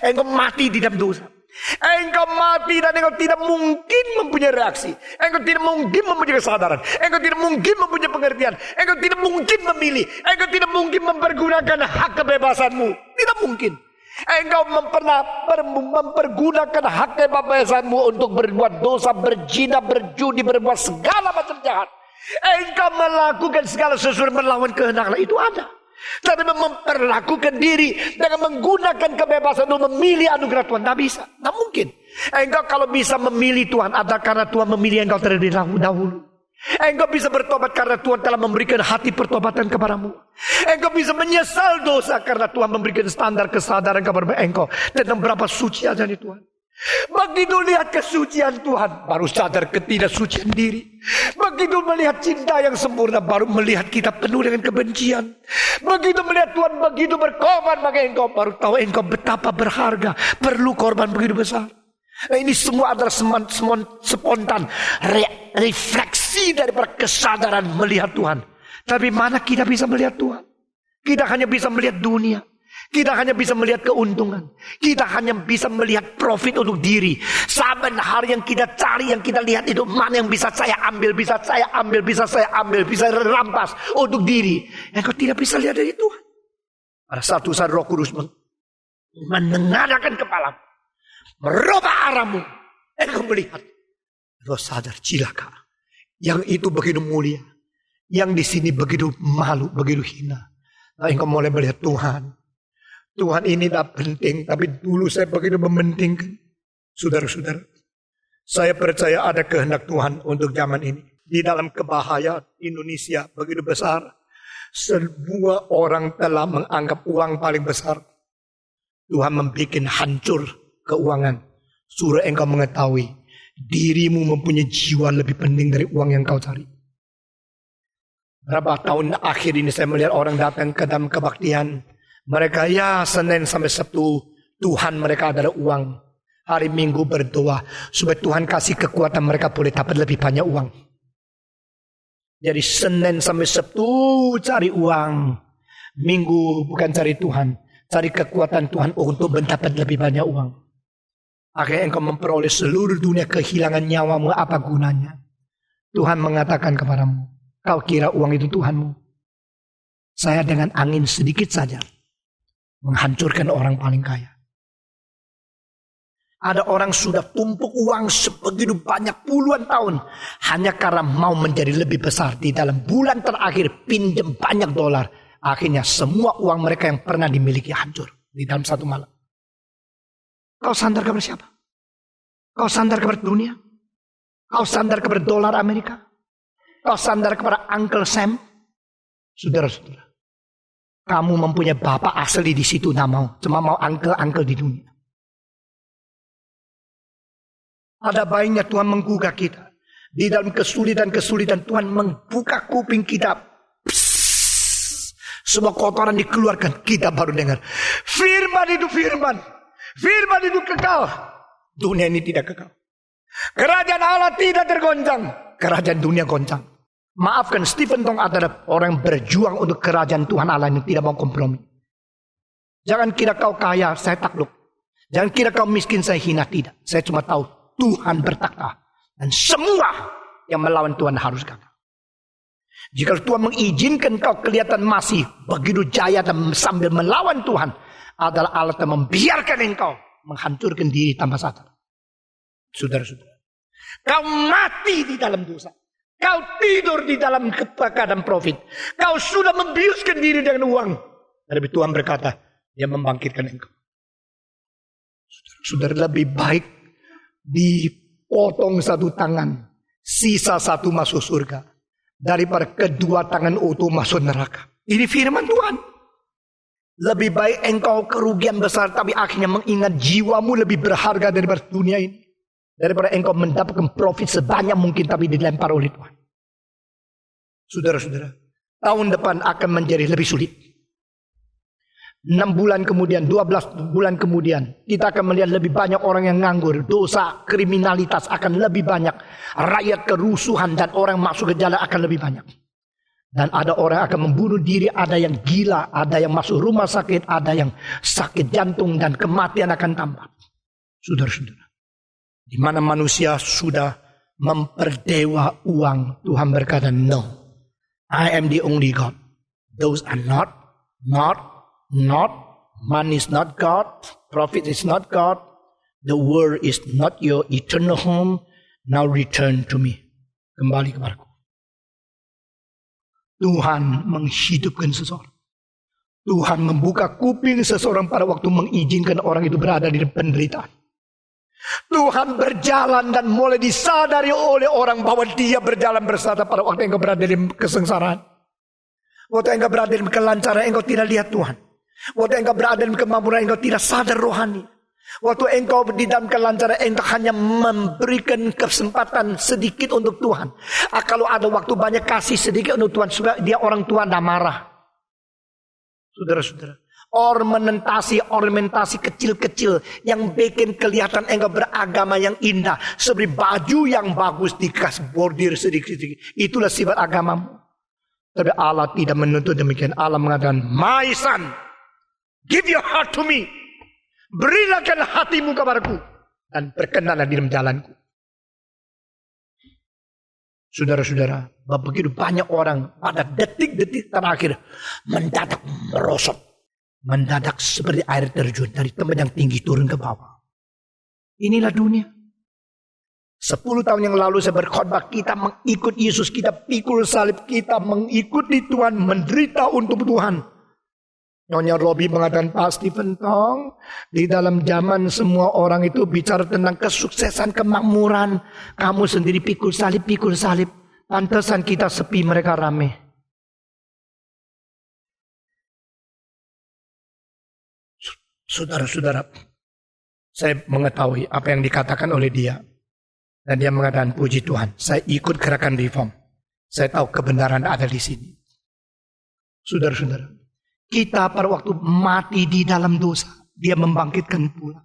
B: Engkau mati di dalam dosa. Engkau mati dan engkau tidak mungkin mempunyai reaksi. Engkau tidak mungkin mempunyai kesadaran. Engkau tidak mungkin mempunyai pengertian. Engkau tidak mungkin memilih. Engkau tidak mungkin mempergunakan hak kebebasanmu. Tidak mungkin. Engkau mempergunakan hak kebebasanmu untuk berbuat dosa, berzina, berjudi, berbuat segala macam jahat. Engkau melakukan segala sesuatu melawan kehendak Allah, itu ada. Tapi memperlakukan diri dengan menggunakan kebebasan untuk memilih anugerah Tuhan, tidak bisa, tidak mungkin. Engkau kalau bisa memilih Tuhan adalah karena Tuhan memilih engkau terlebih dahulu. Engkau bisa bertobat karena Tuhan telah memberikan hati pertobatan kepadamu. Engkau bisa menyesal dosa karena Tuhan memberikan standar kesadaran kepada engkau tentang berapa suci ajaran Tuhan. Begitu lihat kesucian Tuhan, baru sadar ketidaksucian diri. Begitu melihat cinta yang sempurna, baru melihat kita penuh dengan kebencian. Begitu melihat Tuhan begitu berkorban bagi engkau, baru tahu engkau betapa berharga, perlu korban begitu besar. Nah, ini semua adalah spontan refleksi daripada kesadaran melihat Tuhan. Tapi mana kita bisa melihat Tuhan? Kita hanya bisa melihat dunia. Kita hanya bisa melihat keuntungan. Kita hanya bisa melihat profit untuk diri. Saben hari yang kita cari, yang kita lihat itu mana yang bisa saya ambil, bisa saya ambil, bisa saya ambil, bisa rampas untuk diri. Engkau tidak bisa lihat dari Tuhan. Pada satu saat Roh Kudus menengadahkan kepala, merubah arahmu. Engkau melihat, engkau sadar cilaka. Yang itu begitu mulia, yang di sini begitu malu, begitu hina. Nah, engkau mulai melihat Tuhan. Tuhan ini tak penting, tapi dulu saya begitu mementingkan. Saudara-saudara, saya percaya ada kehendak Tuhan untuk zaman ini. Di dalam kebahayaan Indonesia begitu besar, semua orang telah menganggap uang paling besar. Tuhan membuat hancur keuangan. Suruh engkau mengetahui, dirimu mempunyai jiwa lebih penting dari uang yang kau cari. Berapa tahun akhir ini saya melihat orang datang ke dalam kebaktian. Mereka Senin sampai Sabtu Tuhan mereka adalah uang. Hari Minggu berdoa supaya Tuhan kasih kekuatan mereka boleh dapat lebih banyak uang. Jadi Senin sampai Sabtu cari uang. Minggu bukan cari Tuhan, cari kekuatan Tuhan untuk mendapat lebih banyak uang. Akhirnya engkau memperoleh seluruh dunia, kehilangan nyawamu, apa gunanya? Tuhan mengatakan kepadamu, kau kira uang itu Tuhanmu? Saya dengan angin sedikit saja menghancurkan orang paling kaya. Ada orang sudah tumpuk uang sebegitu banyak puluhan tahun hanya karena mau menjadi lebih besar. Di dalam bulan terakhir pinjam banyak dolar, Akhirnya semua uang mereka yang pernah dimiliki hancur di dalam satu malam. Kau sandar kepada siapa? Kau sandar kepada dunia? Kau sandar kepada dolar Amerika? Kau sandar kepada Uncle Sam? Saudara-saudara, kamu mempunyai bapak asli di situ, tidak mau. Cuma mau uncle-uncle di dunia. Ada baiknya Tuhan menggugah kita. Di dalam kesulitan-kesulitan Tuhan membuka kuping kita. Psss, semua kotoran dikeluarkan, kita baru dengar. Firman itu firman. Firman itu kekal. Dunia ini tidak kekal. Kerajaan Allah tidak tergoncang. Kerajaan dunia goncang. Maafkan, Stephen Tong adalah orang yang berjuang untuk kerajaan Tuhan Allah yang tidak mau kompromi. Jangan kira kau kaya, saya takluk. Jangan kira kau miskin, saya hina. Tidak. Saya cuma tahu Tuhan bertakhta. Dan semua yang melawan Tuhan harus gagal. Jika Tuhan mengizinkan kau kelihatan masih begitu jaya dan sambil melawan Tuhan, adalah Allah yang membiarkan engkau menghancurkan diri tanpa sadar. Saudara-saudara, kau mati di dalam dosa. Kau tidur di dalam keadaan profit. Kau sudah membiuskan diri dengan uang. Tapi Tuhan berkata, Dia membangkitkan engkau. Saudara, lebih baik dipotong satu tangan, sisa satu masuk surga, daripada kedua tangan utuh masuk neraka. Ini firman Tuhan. Lebih baik engkau kerugian besar, tapi akhirnya mengingat jiwamu lebih berharga daripada dunia ini. Daripada engkau mendapatkan profit sebanyak mungkin tapi dilempar oleh Tuhan. Saudara-saudara, tahun depan akan menjadi lebih sulit. 6 bulan kemudian, 12 bulan kemudian, kita akan melihat lebih banyak orang yang nganggur. Dosa, kriminalitas akan lebih banyak. Rakyat kerusuhan dan orang masuk ke jalan akan lebih banyak. Dan ada orang akan membunuh diri, ada yang gila, ada yang masuk rumah sakit, ada yang sakit jantung dan kematian akan tambah. Saudara-saudara, di mana manusia sudah memperdewa uang, Tuhan berkata, no, I am the only God. Those are not, money is not God, profit is not God, the world is not your eternal home, now return to me. Kembali kepadaku. Tuhan menghidupkan seseorang. Tuhan membuka kuping seseorang pada waktu mengizinkan orang itu berada di penderitaan. Tuhan berjalan dan mulai disadari oleh orang bahwa Dia berjalan bersama pada waktu engkau berada di kesengsaraan. Waktu engkau berada di kelancaran, engkau tidak lihat Tuhan. Waktu engkau berada di kemakmuran, engkau tidak sadar rohani. Waktu engkau di dalam kelancaran, engkau hanya memberikan kesempatan sedikit untuk Tuhan. Kalau ada waktu banyak kasih sedikit untuk Tuhan, dia orang tua tidak marah. Saudara-saudara, ornamentasi kecil-kecil yang bikin kelihatan engkau beragama yang indah, seperti baju yang bagus dikasih bordir sedikit-sedikit. Itulah sifat agamamu. Tapi Allah tidak menuntut demikian. Allah mengatakan, my son, give your heart to me. Berikan hatimu kepadaku dan berkenanlah di dalam jalanku. Saudara-saudara, begitu banyak orang pada detik-detik terakhir mendadak merosot. Mendadak seperti air terjun dari tempat yang tinggi turun ke bawah. Inilah dunia. 10 tahun yang lalu saya berkhotbah, kita mengikut Yesus, kita pikul salib, kita mengikuti Tuhan, menderita untuk Tuhan. Nyonya Robi mengatakan, Pak Stephen Tong, di dalam zaman semua orang itu bicara tentang kesuksesan, kemakmuran. Kamu sendiri pikul salib. Pantesan kita sepi, mereka rame. Saudara-saudara, saya mengetahui apa yang dikatakan oleh dia. Dan dia mengatakan, puji Tuhan, saya ikut gerakan reform. Saya tahu kebenaran ada di sini. Saudara-saudara, kita pada waktu mati di dalam dosa, Dia membangkitkan pula.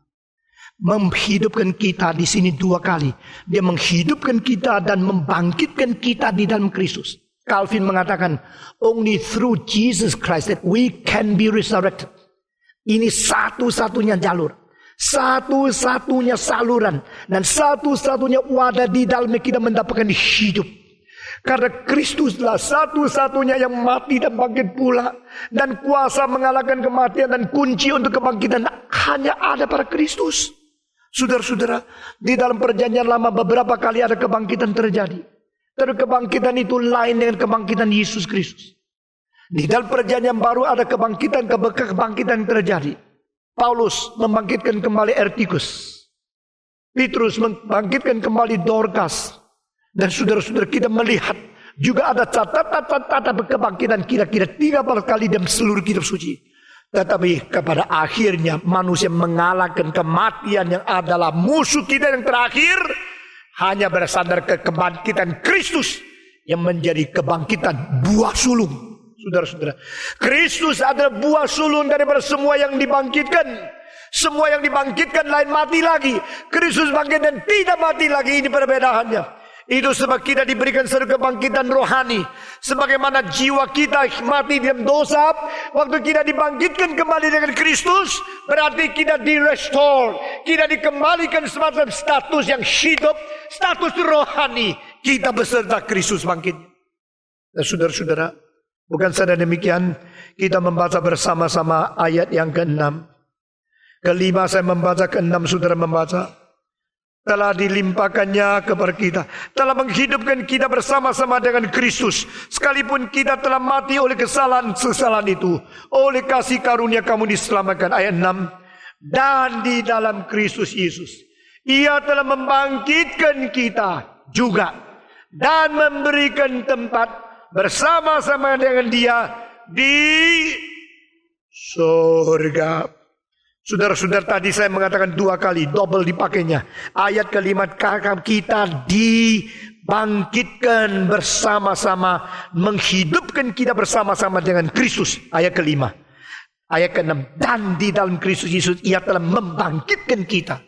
B: Menghidupkan kita di sini 2 kali. Dia menghidupkan kita dan membangkitkan kita di dalam Kristus. Calvin mengatakan, only through Jesus Christ that we can be resurrected. Ini satu-satunya jalur. Satu-satunya saluran. Dan satu-satunya wadah di dalamnya kita mendapatkan hidup. Karena Kristuslah satu-satunya yang mati dan bangkit pula. Dan kuasa mengalahkan kematian dan kunci untuk kebangkitan hanya ada pada Kristus. Saudara-saudara, di dalam perjanjian lama beberapa kali ada kebangkitan terjadi. Tapi kebangkitan itu lain dengan kebangkitan Yesus Kristus. Di dalam perjanjian baru ada kebangkitan yang terjadi. Paulus membangkitkan kembali Ertikus. Petrus membangkitkan kembali Dorcas. Dan saudara-saudara, kita melihat juga ada catatan kebangkitan kira-kira 13 kali dalam seluruh kitab suci. Tetapi kepada akhirnya manusia mengalahkan kematian yang adalah musuh kita yang terakhir, hanya bersandar ke kebangkitan Kristus yang menjadi kebangkitan buah sulung. Saudara-saudara, Kristus adalah buah sulung daripada semua yang dibangkitkan. Semua yang dibangkitkan lain mati lagi. Kristus bangkit dan tidak mati lagi. Ini perbedaannya. Itu sebab kita diberikan satu kebangkitan rohani. Sebagaimana jiwa kita mati dalam dosa, waktu kita dibangkitkan kembali dengan Kristus, berarti kita direstore. Kita dikembalikan semacam status yang hidup, status rohani. Kita beserta Kristus bangkit. Dan saudara-saudara, bukan saja demikian, kita membaca bersama-sama ayat yang ke-6. Kelima saya membaca, ke-6 saudara membaca. Telah dilimpahkannya kepada kita, telah menghidupkan kita bersama-sama dengan Kristus, sekalipun kita telah mati oleh kesalahan itu, oleh kasih karunia kamu diselamatkan. Ayat 6. Dan di dalam Kristus Yesus, Ia telah membangkitkan kita juga dan memberikan tempat bersama-sama dengan Dia di surga. Saudara-saudara, tadi saya mengatakan 2 kali, double dipakainya. Ayat ke-5, kita dibangkitkan bersama-sama, menghidupkan kita bersama-sama dengan Kristus. Ayat ke-5. Ayat ke-6, dan di dalam Kristus Yesus Ia telah membangkitkan kita.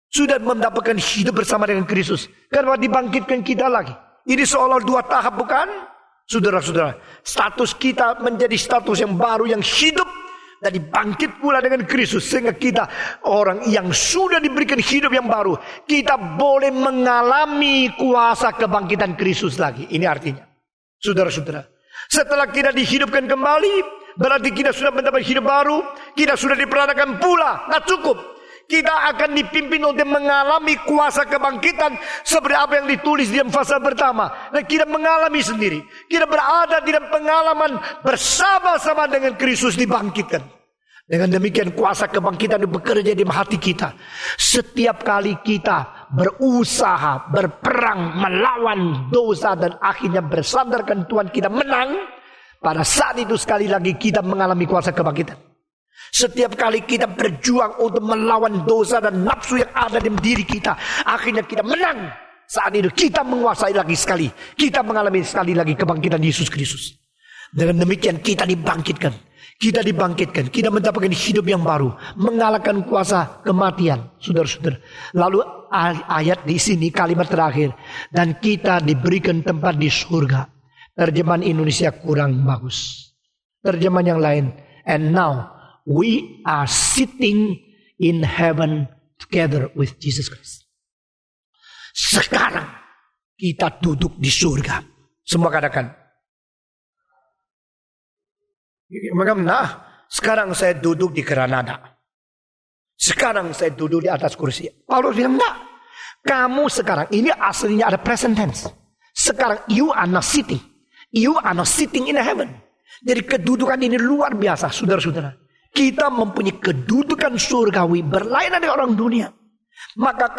B: Sudah mendapatkan hidup bersama dengan Kristus. Karena dibangkitkan kita lagi. Ini seolah 2 tahap, bukan? Saudara-saudara, status kita menjadi status yang baru, yang hidup. Dan dibangkit pula dengan Kristus. Sehingga kita orang yang sudah diberikan hidup yang baru, kita boleh mengalami kuasa kebangkitan Kristus lagi. Ini artinya, saudara-saudara, setelah kita dihidupkan kembali, berarti kita sudah mendapat hidup baru. Kita sudah diperanakan pula. Nah cukup, kita akan dipimpin untuk mengalami kuasa kebangkitan seperti apa yang ditulis di dalam pasal pertama. Dan kita mengalami sendiri. Kita berada di dalam pengalaman bersama-sama dengan Kristus dibangkitkan. Dengan demikian kuasa kebangkitan bekerja di hati kita. Setiap kali kita berusaha, berperang, melawan dosa dan akhirnya bersandarkan Tuhan, kita menang. Pada saat itu sekali lagi kita mengalami kuasa kebangkitan. Setiap kali kita berjuang untuk melawan dosa dan nafsu yang ada di diri kita, akhirnya kita menang. Saat itu kita menguasai lagi sekali. Kita mengalami sekali lagi kebangkitan Yesus Kristus. Dengan demikian kita dibangkitkan. Kita dibangkitkan. Kita mendapatkan hidup yang baru. Mengalahkan kuasa kematian. Saudara-saudara. Lalu ayat di sini kalimat terakhir. Dan kita diberikan tempat di surga. Terjemahan Indonesia kurang bagus. Terjemahan yang lain. And now we are sitting in heaven together with Jesus Christ. Sekarang kita duduk di surga. Semua katakan. Nah, sekarang saya duduk di Granada. Sekarang saya duduk di atas kursi. Paulus bilang, enggak. Kamu sekarang, ini aslinya ada present tense. Sekarang you are not sitting. You are not sitting in heaven. Jadi kedudukan ini luar biasa, saudara-saudara. Kita mempunyai kedudukan surgawi berlainan dengan orang dunia. Maka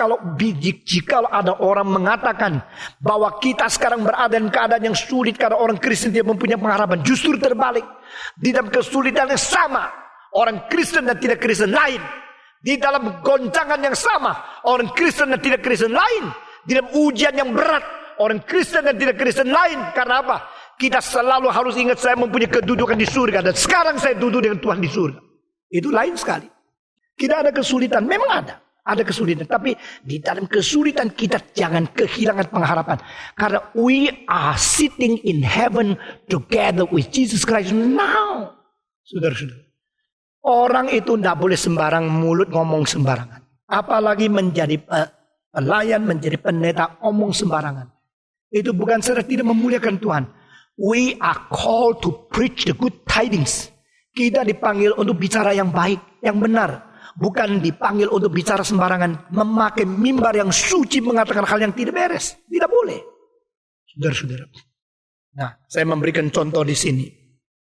B: jika ada orang mengatakan bahwa kita sekarang berada dalam keadaan yang sulit karena orang Kristen tidak mempunyai pengharapan, justru terbalik. Di dalam kesulitan yang sama, orang Kristen dan tidak Kristen lain. Di dalam goncangan yang sama, orang Kristen dan tidak Kristen lain. Di dalam ujian yang berat, orang Kristen dan tidak Kristen lain. Karena apa? Kita selalu harus ingat, saya mempunyai kedudukan di surga. Dan sekarang saya duduk dengan Tuhan di surga. Itu lain sekali. Kita ada kesulitan, memang ada. Ada kesulitan, tapi di dalam kesulitan kita jangan kehilangan pengharapan. Karena we are sitting in heaven together with Jesus Christ now. Saudara-saudara, orang itu tidak boleh sembarang mulut ngomong sembarangan. Apalagi menjadi pelayan, menjadi pendeta, omong sembarangan. Itu bukan saja tidak memuliakan Tuhan. We are called to preach the good tidings. Kita dipanggil untuk bicara yang baik, yang benar. Bukan dipanggil untuk bicara sembarangan. Memakai mimbar yang suci mengatakan hal yang tidak beres. Tidak boleh. Saudara-saudara. Nah, saya memberikan contoh di sini.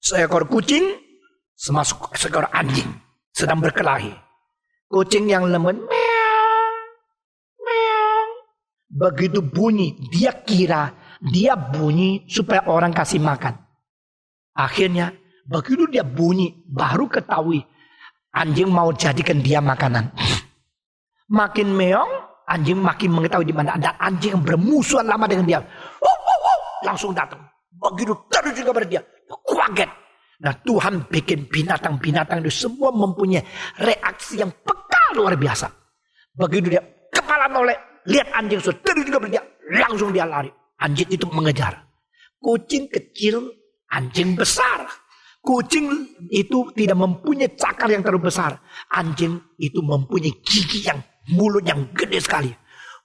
B: Seekor kucing semasuk seekor anjing sedang berkelahi. Kucing yang lembut, meong, meong. Begitu bunyi, dia kira dia bunyi supaya orang kasih makan. Akhirnya begitu dia bunyi, baru ketahui anjing mau jadikan dia makanan. Makin meong, anjing makin mengetahui di mana ada anjing yang bermusuhan lama dengan dia. Langsung datang. Begitu terus juga pada dia. Kaget. Nah, Tuhan bikin binatang-binatang itu semua mempunyai reaksi yang peka luar biasa. Begitu dia kepala noleh, lihat anjing sudah terus juga pada dia. Langsung dia lari. Anjing itu mengejar. Kucing kecil, anjing besar. Kucing itu tidak mempunyai cakar yang terlalu besar. Anjing itu mempunyai gigi yang mulut yang gede sekali.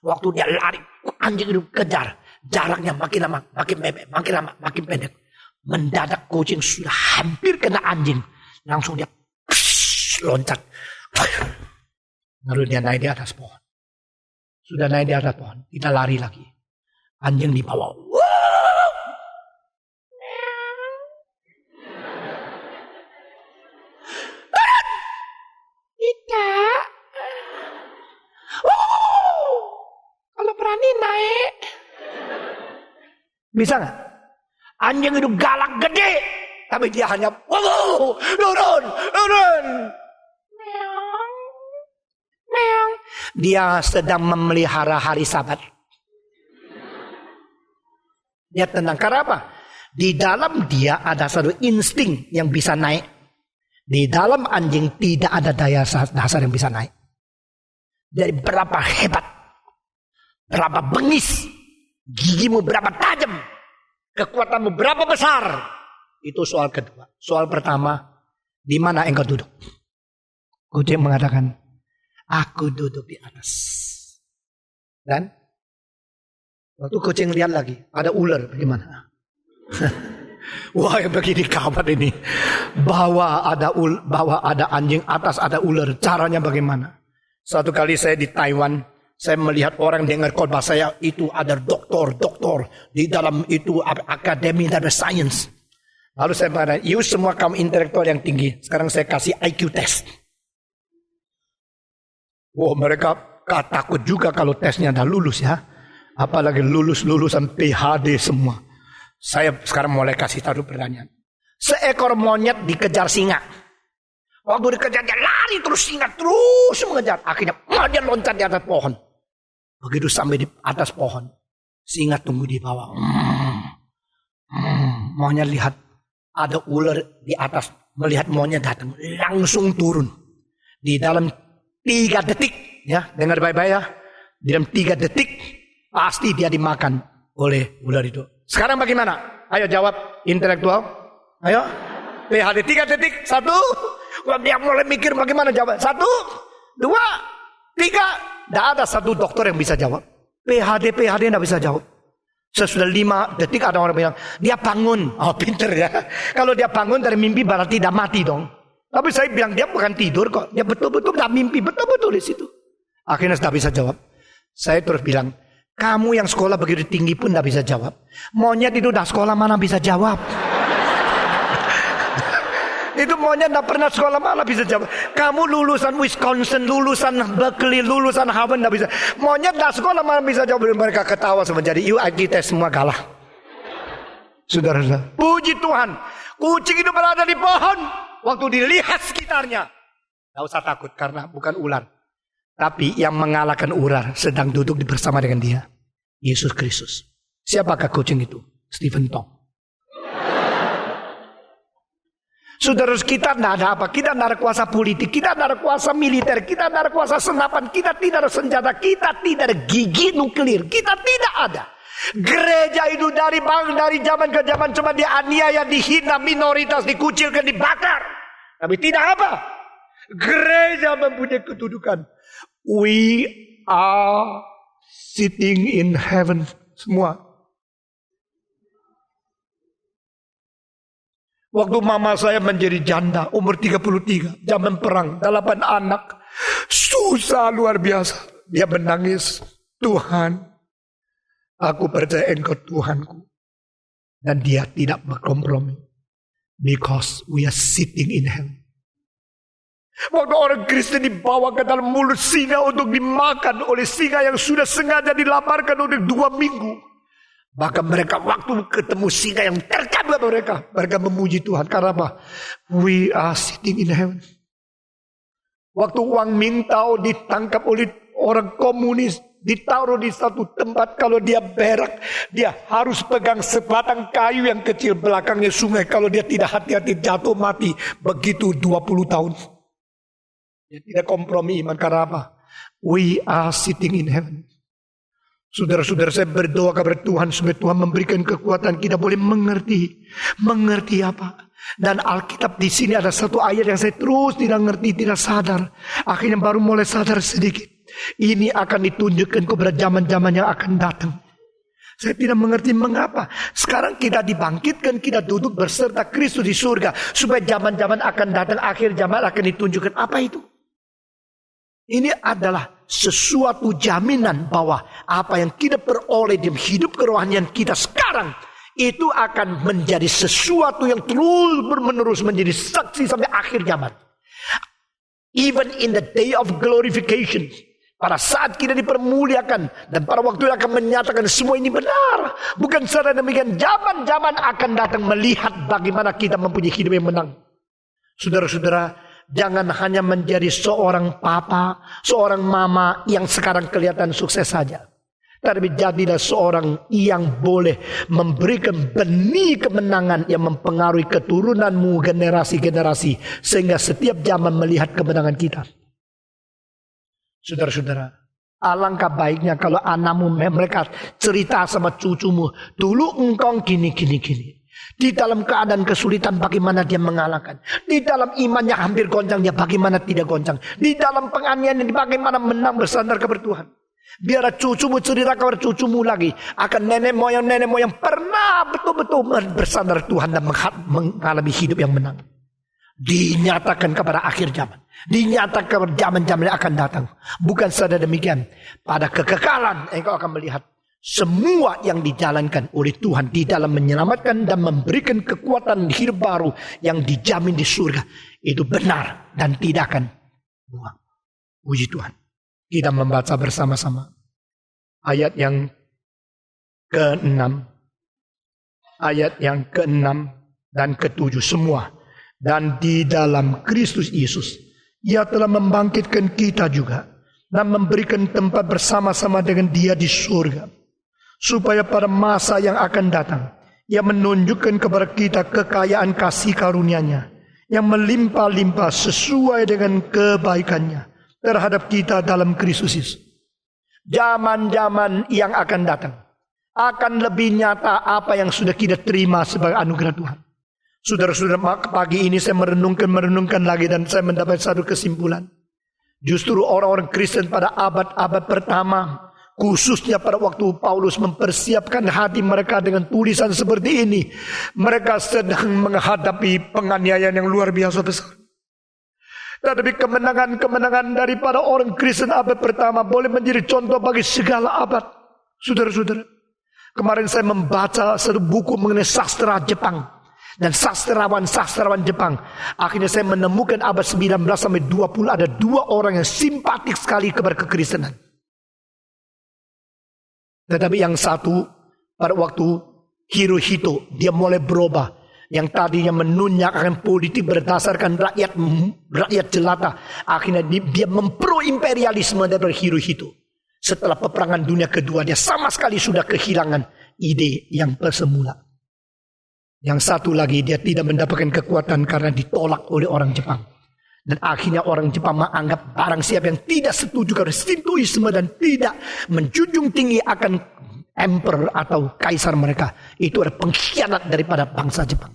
B: Waktu dia lari, anjing itu kejar. Jaraknya makin lama, makin pendek, makin lama, makin pendek. Mendadak kucing sudah hampir kena anjing. Langsung dia loncat. Lalu dia naik di atas pohon. Sudah naik di atas pohon, kita lari lagi. Anjing di bawah. Tidak. Kalau berani naik. Bisa nggak? Anjing itu galak gede. Tapi dia hanya turun. Meong. Meong. Dia sedang memelihara hari Sabat. Dia tenang. Karena apa? Di dalam dia ada satu insting yang bisa naik. Di dalam anjing tidak ada daya dasar yang bisa naik. Jadi berapa hebat, berapa bengis, gigimu berapa tajam, kekuatanmu berapa besar. Itu soal kedua. Soal pertama, di mana engkau duduk? Kucing mengatakan, aku duduk di atas. Dan waktu kucing lihat lagi, ada ular bagaimana? Wah, yang begini kabar ini. Bahwa ada anjing, atas ada ular. Caranya bagaimana? Suatu kali saya di Taiwan, saya melihat orang dengar khotbah saya itu ada doktor di dalam itu akademi dan science. Lalu saya mengatakan, you semua kaum intelektual yang tinggi, sekarang saya kasih IQ test. Wah, mereka takut juga kalau tesnya dah lulus ya. Apalagi lulusan PhD semua. Saya sekarang mulai kasih tahu pertanyaan. Seekor monyet dikejar singa. Waktu dikejar dia lari terus, singa terus mengejar. Akhirnya dia loncat di atas pohon. Begitu sampai di atas pohon, singa tunggu di bawah. Monyet lihat ada ular di atas. Melihat monyet datang, langsung turun. Di dalam 3 detik, ya dengar baik-baik ya. Di dalam 3 detik pasti dia dimakan oleh ular itu. Sekarang bagaimana? Ayo jawab intelektual. Ayo. PhD 3 detik. 1. Dia mulai mikir bagaimana jawab. 1, 2, 3. Tidak ada satu dokter yang bisa jawab. PhD tidak bisa jawab. Sesudah 5 detik ada orang bilang, dia bangun. Oh, pinter ya. Kalau dia bangun dari mimpi berarti tidak mati dong. Tapi saya bilang dia bukan tidur kok. Dia betul-betul tidak mimpi. Betul-betul di situ. Akhirnya tidak bisa jawab. Saya terus bilang, kamu yang sekolah begitu tinggi pun tidak bisa jawab. Monyet itu udah sekolah mana bisa jawab. Itu monyet tidak pernah sekolah mana bisa jawab. Kamu lulusan Wisconsin, lulusan Berkeley, lulusan Harvard tidak bisa. Monyet tidak sekolah mana bisa jawab. Mereka ketawa semua. Jadi IQ test semua kalah. Saudara-saudara, puji Tuhan. Kucing itu berada di pohon. Waktu dilihat sekitarnya, tidak usah takut karena bukan ular. Tapi yang mengalahkan ular sedang duduk bersama dengan dia. Yesus Kristus. Siapakah kucing itu? Stephen Tong. Saudara, kita tidak ada apa. Kita tidak ada kuasa politik. Kita tidak ada kuasa militer. Kita tidak ada kuasa senapan. Kita tidak ada senjata. Kita tidak ada gigi nuklir. Kita tidak ada. Gereja itu dari zaman ke zaman cuma dianiaya, dihina, minoritas, dikucilkan, dibakar. Tapi tidak apa. Gereja mempunyai kedudukan. We are sitting in heaven semua. Waktu mama saya menjadi janda, umur 33, zaman perang, 8 anak. Susah luar biasa. Dia menangis, Tuhan, aku percaya Engkau Tuhanku. Dan dia tidak berkompromi. Because we are sitting in heaven. Waktu orang Kristen dibawa ke dalam mulut singa untuk dimakan oleh singa yang sudah sengaja dilaparkan untuk 2 minggu. Bahkan mereka waktu ketemu singa yang terkabur mereka memuji Tuhan. Karena apa? We are sitting in heaven. Waktu Wang Mintao ditangkap oleh orang komunis, ditaruh di satu tempat, kalau dia berak, dia harus pegang sebatang kayu yang kecil belakangnya sungai. Kalau dia tidak hati-hati jatuh mati. Begitu 20 tahun. Dia tidak kompromi iman. Karena apa? We are sitting in heaven. Saudara-saudara, saya berdoa kepada Tuhan supaya Tuhan memberikan kekuatan kita boleh mengerti. Mengerti apa? Dan Alkitab di sini ada satu ayat yang saya terus tidak ngerti, tidak sadar. Akhirnya baru mulai sadar sedikit. Ini akan ditunjukkan kepada zaman-zaman yang akan datang. Saya tidak mengerti mengapa. Sekarang kita dibangkitkan, kita duduk berserta Kristus di surga. Supaya zaman-zaman akan datang, akhir zaman akan ditunjukkan. Apa itu? Ini adalah sesuatu jaminan bahwa apa yang kita peroleh di hidup kerohanian kita sekarang, itu akan menjadi sesuatu yang terus menerus menjadi saksi sampai akhir zaman. Even in the day of glorification, pada saat kita dipermuliakan dan pada waktu akan menyatakan semua ini benar. Bukan secara demikian, zaman-zaman akan datang melihat bagaimana kita mempunyai hidup yang menang. Saudara-saudara, jangan hanya menjadi seorang papa, seorang mama yang sekarang kelihatan sukses saja. Tapi jadilah seorang yang boleh memberikan benih kemenangan yang mempengaruhi keturunanmu generasi-generasi. Sehingga setiap zaman melihat kemenangan kita. Saudara-saudara, alangkah baiknya kalau anakmu mereka cerita sama cucumu. Dulu engkau gini. Di dalam keadaan kesulitan bagaimana dia mengalahkan. Di dalam imannya hampir goncang, dia bagaimana tidak goncang. Di dalam penganiayaan bagaimana menang bersandar kepada Tuhan. Biar cucumu cerita kepada cucumu lagi akan nenek moyang pernah betul-betul bersandar Tuhan dan mengalami hidup yang menang. Dinyatakan kepada akhir zaman. Dinyatakan kepada zaman-zaman yang akan datang. Bukan saja demikian. Pada kekekalan engkau akan melihat semua yang dijalankan oleh Tuhan di dalam menyelamatkan dan memberikan kekuatan hidup baru yang dijamin di surga. Itu benar dan tidak akan buang. Puji Tuhan. Kita membaca bersama-sama ayat yang ke-6. Ayat yang ke-6 dan ke-7 semua. Dan di dalam Kristus Yesus, Ia telah membangkitkan kita juga dan memberikan tempat bersama-sama dengan Dia di surga. Supaya pada masa yang akan datang, Ia menunjukkan kepada kita kekayaan kasih karunia-Nya yang melimpah-limpah sesuai dengan kebaikan-Nya terhadap kita dalam Kristus Yesus. Zaman-zaman yang akan datang akan lebih nyata apa yang sudah kita terima sebagai anugerah Tuhan. Saudara-saudara, pagi ini saya merenungkan lagi dan saya mendapat satu kesimpulan. Justru orang-orang Kristen pada abad-abad pertama, khususnya pada waktu Paulus mempersiapkan hati mereka dengan tulisan seperti ini, mereka sedang menghadapi penganiayaan yang luar biasa besar. Tetapi kemenangan-kemenangan daripada orang Kristen abad pertama boleh menjadi contoh bagi segala abad. Saudara-saudara, kemarin saya membaca satu buku mengenai sastra Jepang. Dan sastrawan Jepang. Akhirnya saya menemukan abad 19 sampai 20 ada 2 orang yang simpatik sekali kepada kekristenan. Tetapi yang satu pada waktu Hirohito dia mulai berubah. Yang tadinya menunjuk akan politik berdasarkan rakyat jelata. Akhirnya dia mempro imperialisme dari Hirohito. Setelah peperangan dunia kedua dia sama sekali sudah kehilangan ide yang semula. Yang satu lagi dia tidak mendapatkan kekuatan karena ditolak oleh orang Jepang. Dan akhirnya orang Jepang menganggap barang siapa yang tidak setuju kepada Shintoisme dan tidak menjunjung tinggi akan emperor atau kaisar mereka. Itu adalah pengkhianat daripada bangsa Jepang.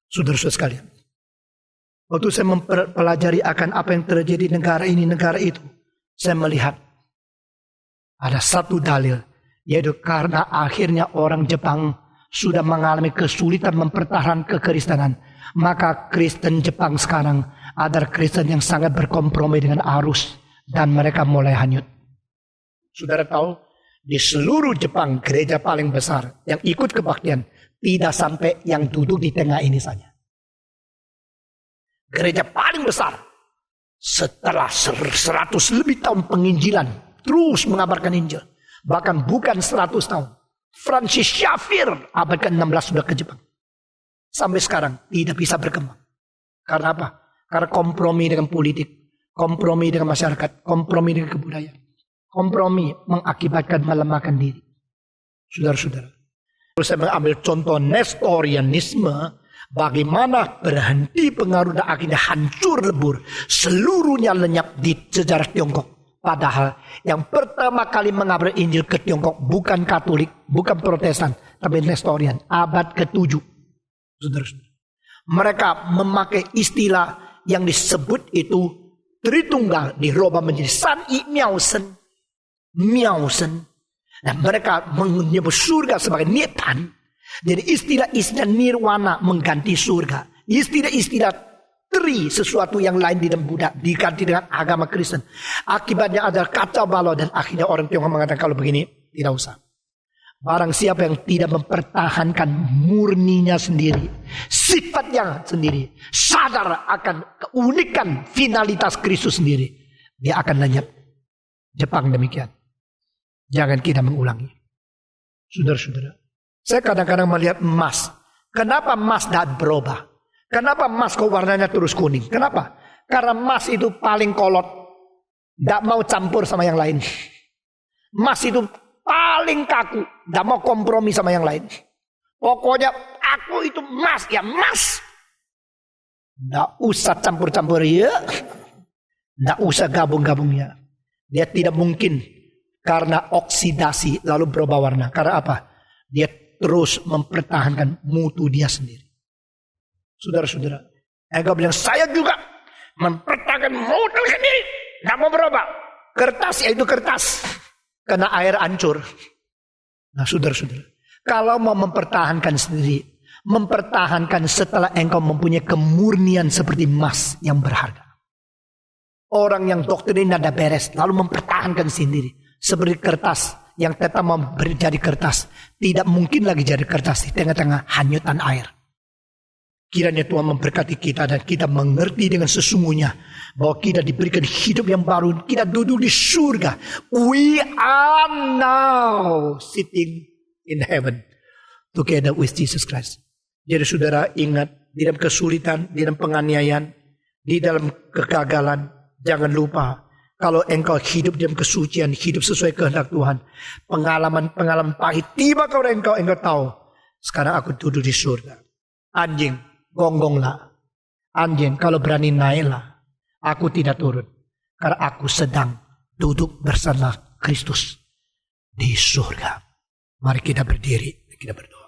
B: Saudara-saudara sekalian. Waktu saya mempelajari akan apa yang terjadi di negara ini, negara itu. Saya melihat ada satu dalil. Yaitu karena akhirnya orang Jepang sudah mengalami kesulitan mempertahankan kekristenan. Maka Kristen Jepang sekarang adalah Kristen yang sangat berkompromi dengan arus. Dan mereka mulai hanyut. Saudara tahu, di seluruh Jepang gereja paling besar yang ikut kebaktian tidak sampai yang duduk di tengah ini saja. Gereja paling besar. Setelah 100 lebih tahun penginjilan. Terus mengabarkan Injil. Bahkan bukan 100 tahun. Francis Xavier abad ke-16 sudah ke Jepang. Sampai sekarang tidak bisa berkembang. Karena apa? Karena kompromi dengan politik. Kompromi dengan masyarakat. Kompromi dengan kebudayaan. Kompromi mengakibatkan melemahkan diri. Saudara-saudara. Terus saya mengambil contoh Nestorianisme. Bagaimana berhenti pengaruh dan akhirnya hancur lebur. Seluruhnya lenyap di sejarah Tiongkok. Padahal yang pertama kali mengabar Injil ke Tiongkok bukan Katolik, bukan Protestan, tapi Nestorian, abad ke-7. Saudara-saudara. Mereka memakai istilah yang disebut itu Tritunggal dirubah menjadi San I Miaosen. Miaosen. Dan mereka menyebut surga sebagai Nipan. Jadi istilah-istilah nirwana mengganti surga. Istilah-istilah tri sesuatu yang lain di dalam Buddha diganti dengan agama Kristen. Akibatnya adalah kacau balau dan akhirnya orang Tionghoa mengatakan kalau begini tidak usah. Barang siapa yang tidak mempertahankan murninya sendiri, sifatnya sendiri, sadar akan keunikan finalitas Kristus sendiri, dia akan lenyap. Jepang demikian. Jangan kita mengulangi. Saudara-saudara. Saya kadang-kadang melihat emas. Kenapa emas tidak berubah? Kenapa emas kok warnanya terus kuning? Kenapa? Karena emas itu paling kolot. Tidak mau campur sama yang lain. Emas itu paling kaku. Tidak mau kompromi sama yang lain. Pokoknya aku itu emas. Ya emas. Tidak usah campur-campur ya. Tidak usah gabung-gabung ya. Dia tidak mungkin. Karena oksidasi lalu berubah warna. Karena apa? Dia terus mempertahankan mutu dia sendiri. Saudara-saudara, engkau bilang saya juga mempertahankan mutu sendiri, tidak mau berubah. Kertas ya itu kertas, kena air hancur. Nah, saudara-saudara, kalau mau mempertahankan sendiri, mempertahankan setelah engkau mempunyai kemurnian seperti emas yang berharga. Orang yang doktrinnya ada beres, lalu mempertahankan sendiri seperti kertas. Yang tetap mau jadi kertas. Tidak mungkin lagi jadi kertas di tengah-tengah hanyutan air. Kiranya Tuhan memberkati kita dan kita mengerti dengan sesungguhnya bahwa kita diberikan hidup yang baru. Kita duduk di surga. We are now sitting in heaven together with Jesus Christ. Jadi saudara ingat, di dalam kesulitan, di dalam penganiayaan, di dalam kegagalan, jangan lupa kalau engkau hidup dalam kesucian, hidup sesuai kehendak Tuhan. Pengalaman-pengalaman pahit tiba kepada engkau tahu. Sekarang aku duduk di surga. Anjing, gonggonglah. Anjing, kalau berani naiklah. Aku tidak turun. Karena aku sedang duduk bersama Kristus di surga. Mari kita berdiri, kita berdoa.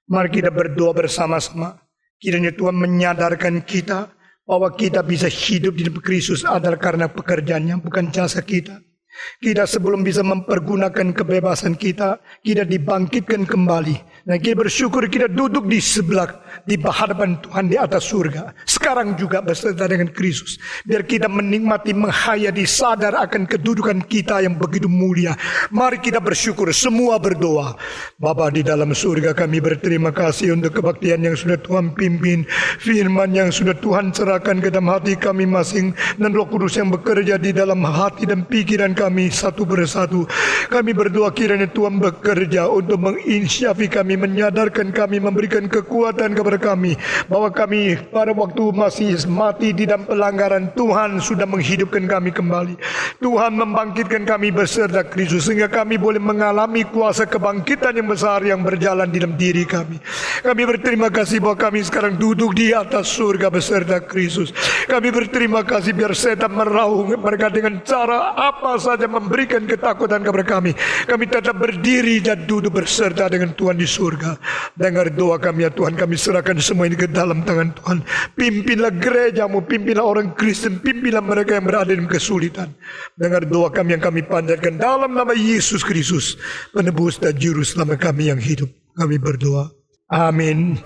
B: Mari kita berdoa bersama-sama. Kiranya Tuhan menyadarkan kita bahwa kita bisa hidup di dalam Kristus adalah karena pekerjaannya, bukan jasa kita. Kita sebelum bisa mempergunakan kebebasan kita dibangkitkan kembali. Dan kita bersyukur kita duduk di sebelah, di hadapan Tuhan di atas surga. Sekarang juga beserta dengan Kristus. Biar kita menikmati, menghayati, sadar akan kedudukan kita yang begitu mulia. Mari kita bersyukur, semua berdoa. Bapa di dalam surga, kami berterima kasih untuk kebaktian yang sudah Tuhan pimpin. Firman yang sudah Tuhan serahkan ke dalam hati kami masing. Dan Roh Kudus yang bekerja di dalam hati dan pikiran kami satu persatu. Kami berdoa kiranya Tuhan bekerja untuk menginsyafi kami, menyadarkan kami, memberikan kekuatan kepada kami bahwa kami pada waktu masih mati di dalam pelanggaran, Tuhan sudah menghidupkan kami kembali. Tuhan membangkitkan kami beserta Kristus sehingga kami boleh mengalami kuasa kebangkitan yang besar yang berjalan di dalam diri kami. Kami berterima kasih bahwa kami sekarang duduk di atas surga beserta Kristus. Kami berterima kasih biar setan meraung mereka dengan cara apa saja memberikan ketakutan kepada kami. Kami tetap berdiri dan duduk berserta dengan Tuhan di surga. Dengar doa kami ya Tuhan, kami serahkan semua ini ke dalam tangan Tuhan. Pimpinlah gerejamu, pimpinlah orang Kristen, pimpinlah mereka yang berada dalam kesulitan. Dengar doa kami yang kami panjatkan dalam nama Yesus Kristus, penebus dan juru selamat kami yang hidup. Kami berdoa. Amin.